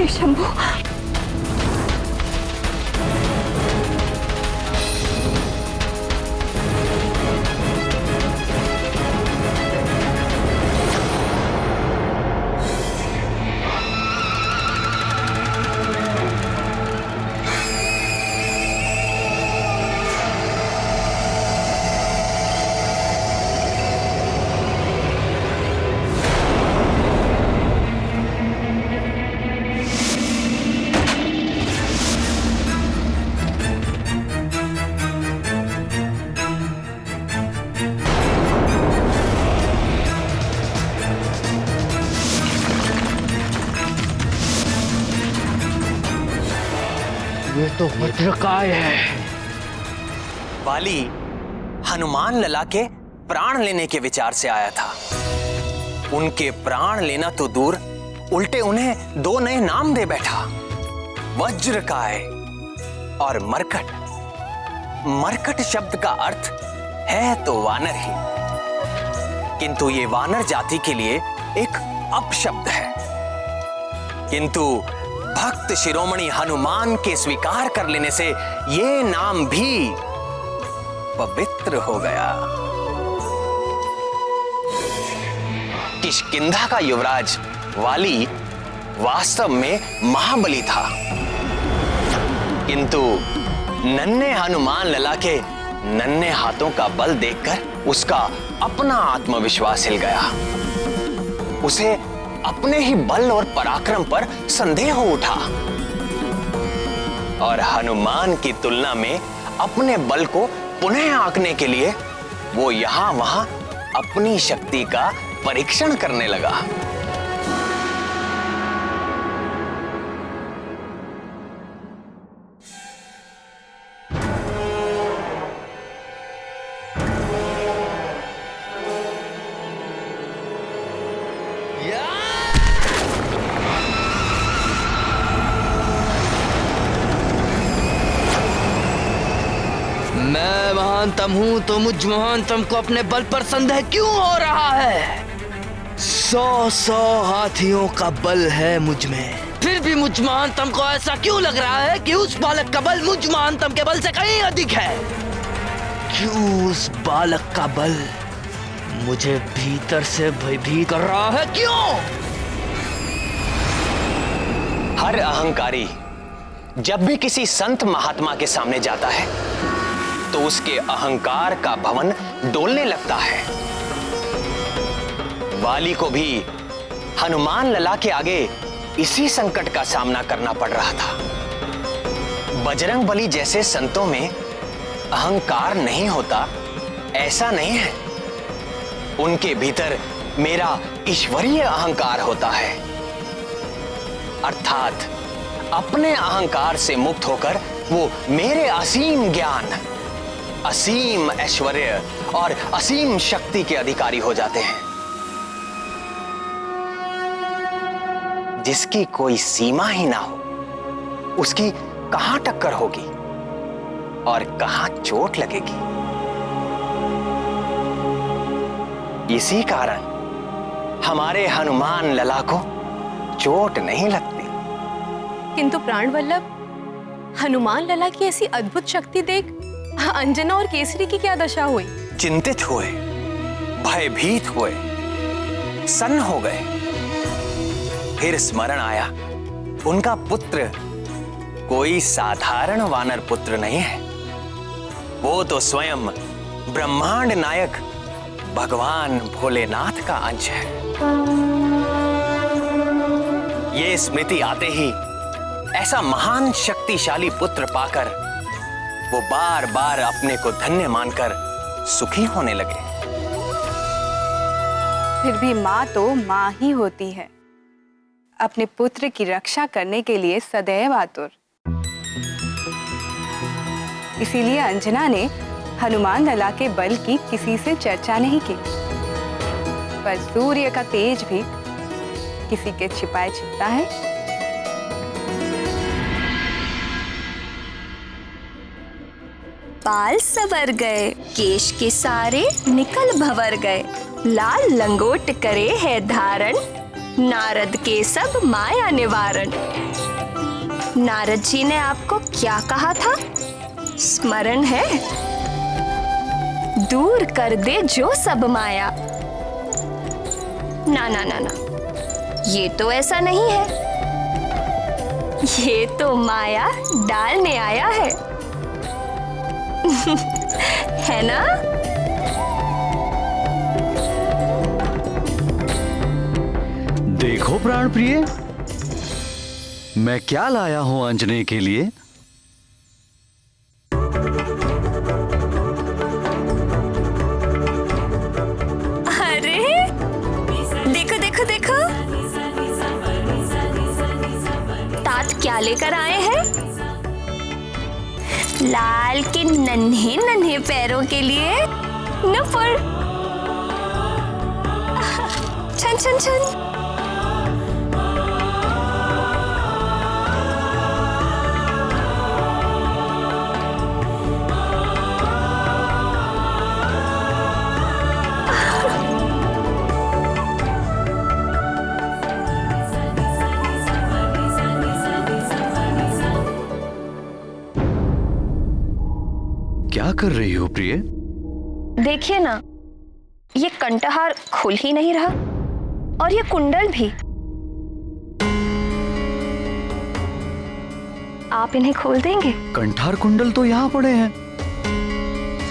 हे शंभू। ये तो वज्रकाय है। वाली हनुमान लला के प्राण लेने के विचार से आया था। उनके प्राण लेना तो दूर, उल्टे उन्हें दो नए नाम दे बैठा, वज्रकाय और मरकट। मरकट शब्द का अर्थ है तो वानर ही, किंतु ये वानर जाति के लिए एक अपशब्द है। किंतु भक्त शिरोमणि हनुमान के स्वीकार कर लेने से ये नाम भी पवित्र हो गया। किष्किंधा का युवराज वाली वास्तव में महाबली था, किंतु नन्हे हनुमान लला के नन्हे हाथों का बल देखकर उसका अपना आत्मविश्वास हिल गया। उसे अपने ही बल और पराक्रम पर संदेह हो उठा और हनुमान की तुलना में अपने बल को पुनः आंकने के लिए वो यहां वहां अपनी शक्ति का परीक्षण करने लगा। मैं महानतम हूं तो मुझ महानतम को अपने बल पर संदेह क्यों हो रहा है? 100 हाथियों का बल है मुझ में, फिर भी मुझ महानतम को ऐसा क्यों लग रहा है कि उस बालक का बल मुझ महानतम के बल से कहीं अधिक है? क्यों उस बालक का बल मुझे भीतर से भयभीत कर रहा है? क्यों? हर अहंकारी जब भी किसी संत महात्मा के सामने जाता है तो उसके अहंकार का भवन डोलने लगता है। वाली को भी हनुमान लला के आगे इसी संकट का सामना करना पड़ रहा था। बजरंग बली जैसे संतों में अहंकार नहीं होता ऐसा नहीं है, उनके भीतर मेरा ईश्वरीय अहंकार होता है, अर्थात अपने अहंकार से मुक्त होकर वो मेरे असीम ज्ञान, असीम ऐश्वर्य और असीम शक्ति के अधिकारी हो जाते हैं। जिसकी कोई सीमा ही ना हो उसकी कहां टक्कर होगी और कहां चोट लगेगी। इसी कारण हमारे हनुमान लला को चोट नहीं लगती। किंतु प्राणवल्लभ, हनुमान लला की ऐसी अद्भुत शक्ति देख अंजना और केसरी की क्या दशा हुई? चिंतित हुए, भयभीत हुए, सन्न हो गए। फिर स्मरण आया उनका पुत्र कोई साधारण वानर पुत्र नहीं है, वो तो स्वयं ब्रह्मांड नायक भगवान भोलेनाथ का अंश है। ये स्मृति आते ही ऐसा महान शक्तिशाली पुत्र पाकर वो बार बार अपने को धन्य मानकर सुखी होने लगे। फिर भी माँ तो माँ ही होती है, अपने पुत्र की रक्षा करने के लिए सदैव आतुर। इसीलिए अंजना ने हनुमान लला के बल की किसी से चर्चा नहीं की, पर सूर्य का तेज भी किसी के छिपाए छिपता है। बाल सवर गए, केश के सारे निकल भवर गए, लाल लंगोट करे है धारण, नारद के सब माया निवारण। नारद जी ने आपको क्या कहा था, स्मरण है? दूर कर दे जो सब माया। ना ना ना ना, ये तो ऐसा नहीं है। ये तो माया डालने आया है। है ना? देखो प्राण प्रिय, मैं क्या लाया हूं अंजने के लिए। अरे देखो देखो देखो, तात क्या लेकर आए हैं? लाल के नन्हे नन्हे पैरों के लिए नुपुर। छन छन छन। क्या कर रही हो प्रिय? देखिए ना, ये कंठहार खुल ही नहीं रहा और ये कुंडल भी। आप इन्हें खोल देंगे? कंठार कुंडल तो यहाँ पड़े हैं।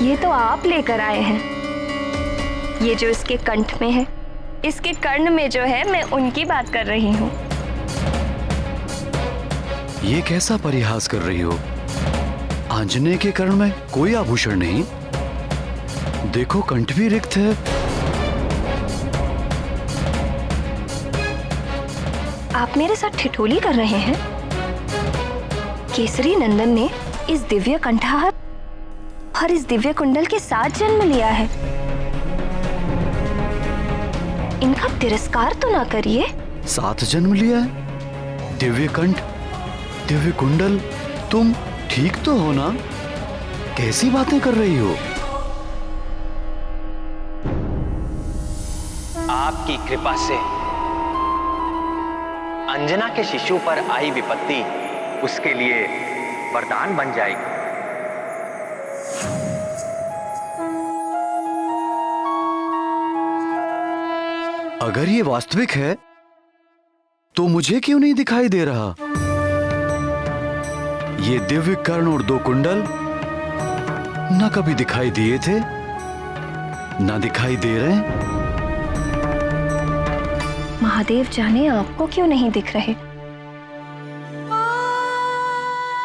ये तो आप लेकर आए हैं। ये जो इसके कंठ में है, इसके कर्ण में जो है, मैं उनकी बात कर रही हूँ। ये कैसा परिहास कर रही हो? आंजनेय के कर्ण में कोई आभूषण नहीं। देखो कंठ भी रिक्त है। आप मेरे साथ ठिठोली कर रहे हैं? केसरी नंदन ने इस दिव्य कंठहार और इस दिव्य कुंडल के साथ जन्म लिया है। इनका तिरस्कार तो ना करिए। साथ जन्म लिया है? दिव्य कंठ, दिव्य कुंडल, तुम ठीक तो हो ना? कैसी बातें कर रही हो? आपकी कृपा से अंजना के शिशु पर आई विपत्ति उसके लिए वरदान बन जाएगी। अगर ये वास्तविक है तो मुझे क्यों नहीं दिखाई दे रहा? ये दिव्य कर्ण और 2 कुंडल ना कभी दिखाई दिए थे, ना दिखाई दे रहे हैं। महादेव जाने आपको क्यों नहीं दिख रहे।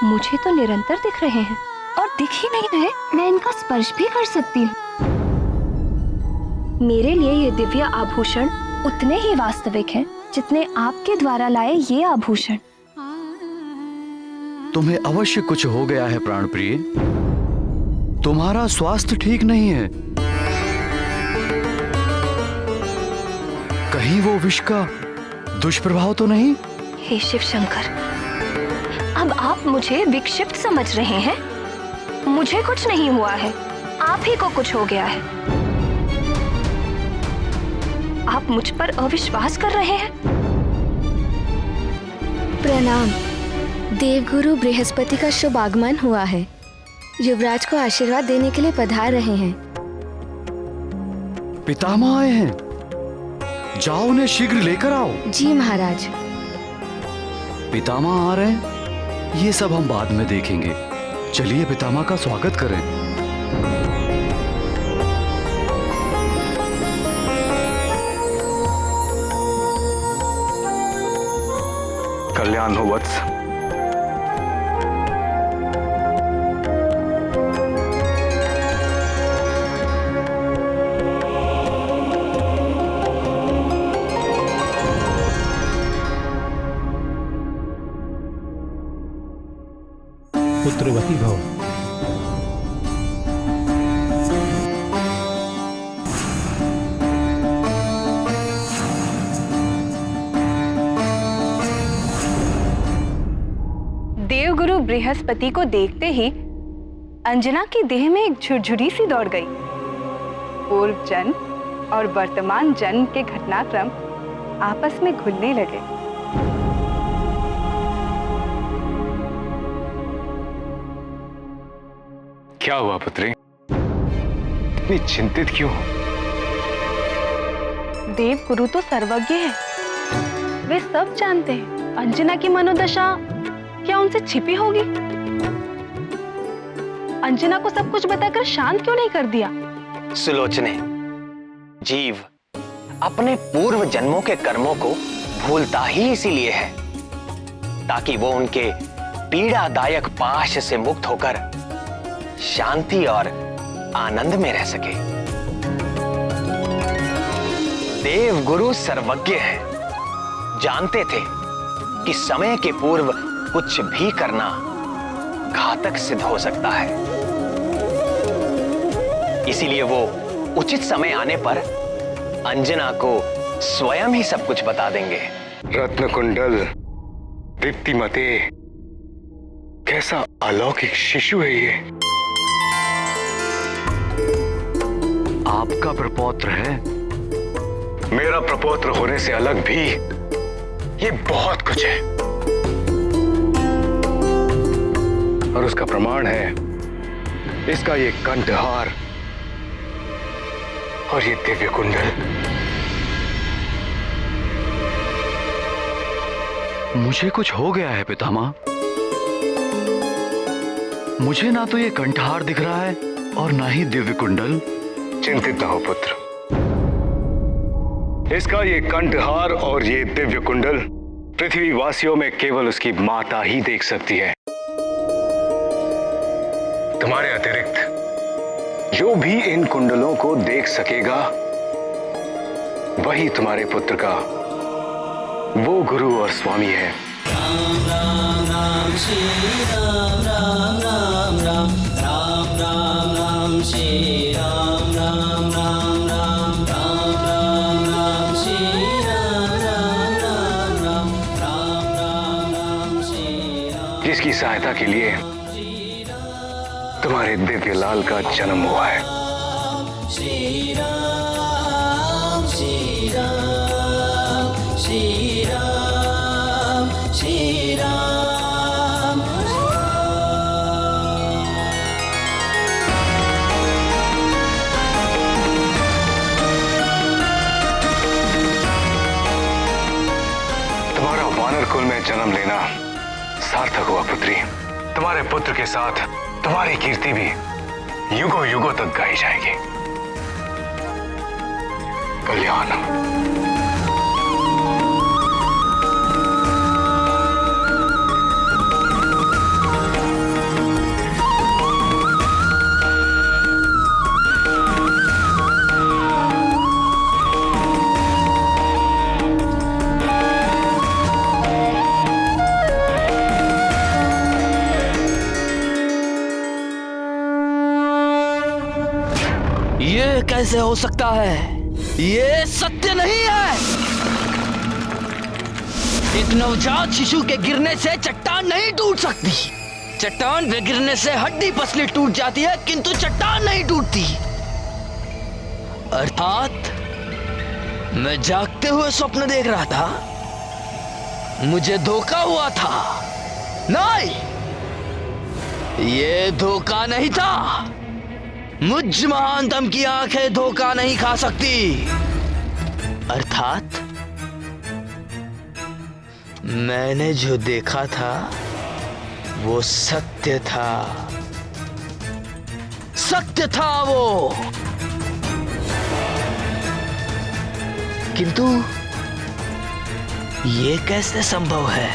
मुझे तो निरंतर दिख रहे हैं और दिख ही नहीं रहे। मैं इनका स्पर्श भी कर सकती हूँ। मेरे लिए ये दिव्य आभूषण उतने ही वास्तविक हैं जितने आपके द्वारा लाए ये आभूषण। तुम्हें अवश्य कुछ हो गया है प्राण प्रिय। तुम्हारा स्वास्थ्य ठीक नहीं है। कहीं वो विष का दुष्प्रभाव तो नहीं? हे शिव शंकर, अब आप मुझे विक्षिप्त समझ रहे हैं। मुझे कुछ नहीं हुआ है, आप ही को कुछ हो गया है। आप मुझ पर अविश्वास कर रहे हैं। प्रणाम। देवगुरु बृहस्पति का शुभ आगमन हुआ है। युवराज को आशीर्वाद देने के लिए पधार रहे हैं। पितामह आए हैं, जाओ उन्हें शीघ्र लेकर आओ। जी महाराज। पितामह आ रहे हैं, ये सब हम बाद में देखेंगे। चलिए पितामह का स्वागत करें। कल्याण हो वत्स। पुत्रवती भव। देवगुरु बृहस्पति को देखते ही अंजना की देह में एक झुरझुरी सी दौड़ गई। पूर्व जन्म और वर्तमान जन्म के घटनाक्रम आपस में घुलने लगे। क्या हुआ पुत्री? इतनी चिंतित क्यों हो? देव गुरु तो सर्वज्ञ है, वे सब जानते हैं। अंजना की मनोदशा क्या उनसे छिपी होगी? अंजना को सब कुछ बताकर शांत क्यों नहीं कर दिया? सुलोचने, जीव अपने पूर्व जन्मों के कर्मों को भूलता ही इसीलिए है ताकि वो उनके पीड़ादायक पाश से मुक्त होकर शांति और आनंद में रह सके। देव गुरु सर्वज्ञ हैं, जानते थे कि समय के पूर्व कुछ भी करना घातक सिद्ध हो सकता है। इसीलिए वो उचित समय आने पर अंजना को स्वयं ही सब कुछ बता देंगे। रत्न कुंडल, दीप्तिमते, कैसा अलौकिक शिशु है ये। आपका प्रपौत्र है। मेरा प्रपौत्र होने से अलग भी ये बहुत कुछ है, और उसका प्रमाण है इसका ये कंठहार और ये दिव्य कुंडल। मुझे कुछ हो गया है पितामह। मुझे ना तो ये कंठहार दिख रहा है और ना ही दिव्य कुंडल। चिंतित न हो पुत्र, इसका ये कंठहार और ये दिव्य कुंडल पृथ्वी वासियों में केवल उसकी माता ही देख सकती है। तुम्हारे अतिरिक्त जो भी इन कुंडलों को देख सकेगा वही तुम्हारे पुत्र का वो गुरु और स्वामी है। राम राम राम श्री राम राम राम राम राम राम राम श्री राम राम राम राम राम राम राम श्री राम राम राम राम राम राम राम श्री राम। जिसकी सहायता के लिए तुम्हारे दिव्य लाल का जन्म हुआ है। श्री राम श्री राम श्री राम श्री राम। तुम्हारा वानर कुल में जन्म लेना सार्थक हुआ पुत्री। तुम्हारे पुत्र के साथ तुम्हारी कीर्ति भी युगों युगों तक गाई जाएगी। कल्याण। ये कैसे हो सकता है? ये सत्य नहीं है। एक नवजात शिशु के गिरने से चट्टान नहीं टूट सकती। चट्टान पे गिरने से हड्डी पसली टूट जाती है, किंतु चट्टान नहीं टूटती। अर्थात मैं जागते हुए स्वप्न देख रहा था, मुझे धोखा हुआ था। नहीं, ये धोखा नहीं था। मुझ महानतम की आंखें धोखा नहीं खा सकती। अर्थात मैंने जो देखा था वो सत्य था। सत्य था वो। किंतु ये कैसे संभव है?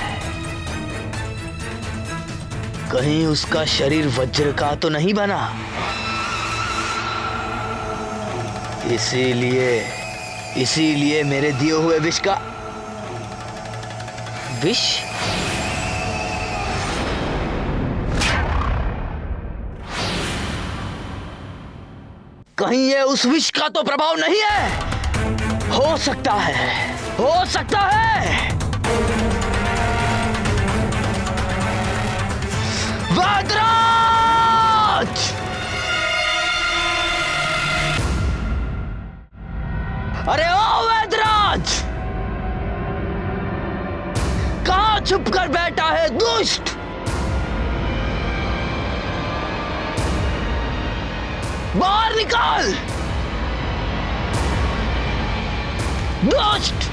कहीं उसका शरीर वज्र का तो नहीं बना? इसीलिए मेरे दिए हुए विष का विष कहीं ये उस विष का तो प्रभाव नहीं है? हो सकता है, हो सकता है। वैदराज! अरे ओ वैदराज, छुप कर बैठा है दुष्ट? बाहर निकाल दुष्ट!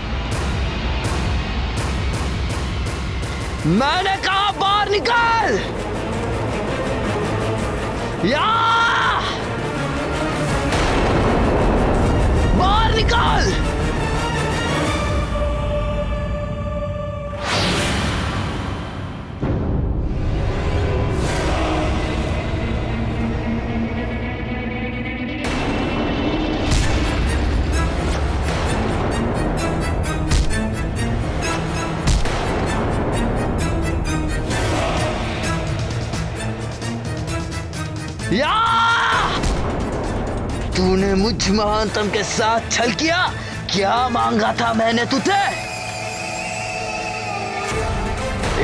मैंने कहा बाहर निकाल! या बाहर निकाल! या! तूने मुझ महानतम के साथ छल किया? क्या मांगा था मैंने तुझे?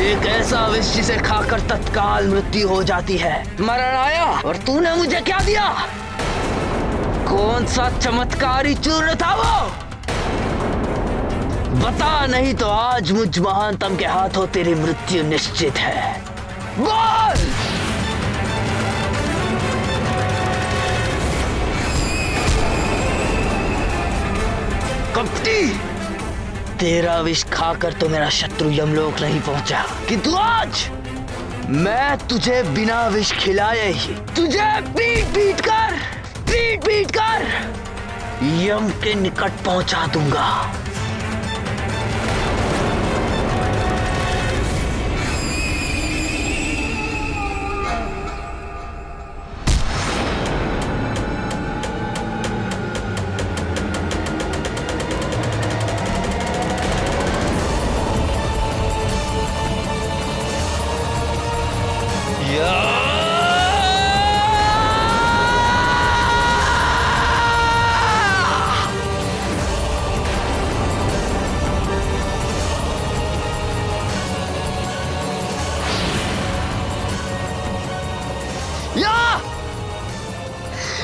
एक ऐसा विष जिसे खाकर तत्काल मृत्यु हो जाती है। मरण आया और तूने मुझे क्या दिया? कौन सा चमत्कारी चूर्ण था वो? बता, नहीं तो आज मुझ महानतम के हाथों तेरी मृत्यु निश्चित है। बोल! कपटी! तेरा विष खाकर तो मेरा शत्रु यमलोक नहीं पहुंचा, किंतु आज मैं तुझे बिना विष खिलाए ही तुझे पीट पीट कर यम के निकट पहुंचा दूंगा।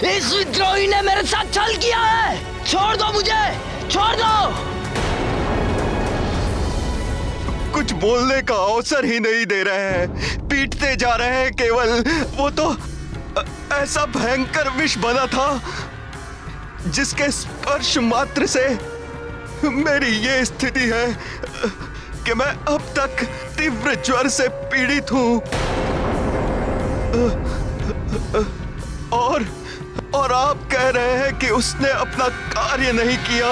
इस विद्रोही ने मेरे साथ छल किया है। छोड़ दो मुझे, छोड़ दो। कुछ बोलने का अवसर ही नहीं दे रहे हैं, पीटते जा रहे हैं केवल। वो तो ऐसा भयंकर विष बना था जिसके स्पर्श मात्र से मेरी ये स्थिति है कि मैं अब तक तीव्र ज्वर से पीड़ित हूं। और आप कह रहे हैं कि उसने अपना कार्य नहीं किया।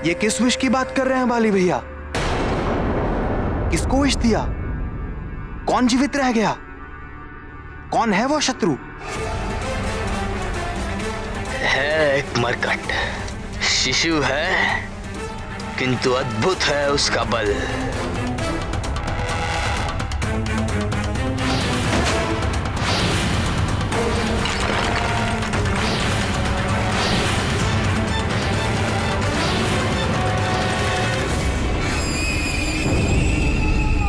ये किस विष की बात कर रहे हैं बाली भैया? किसको विष दिया? कौन जीवित रह गया? कौन है वो शत्रु? है एक मरकट, शिशु है, किंतु अद्भुत है उसका बल।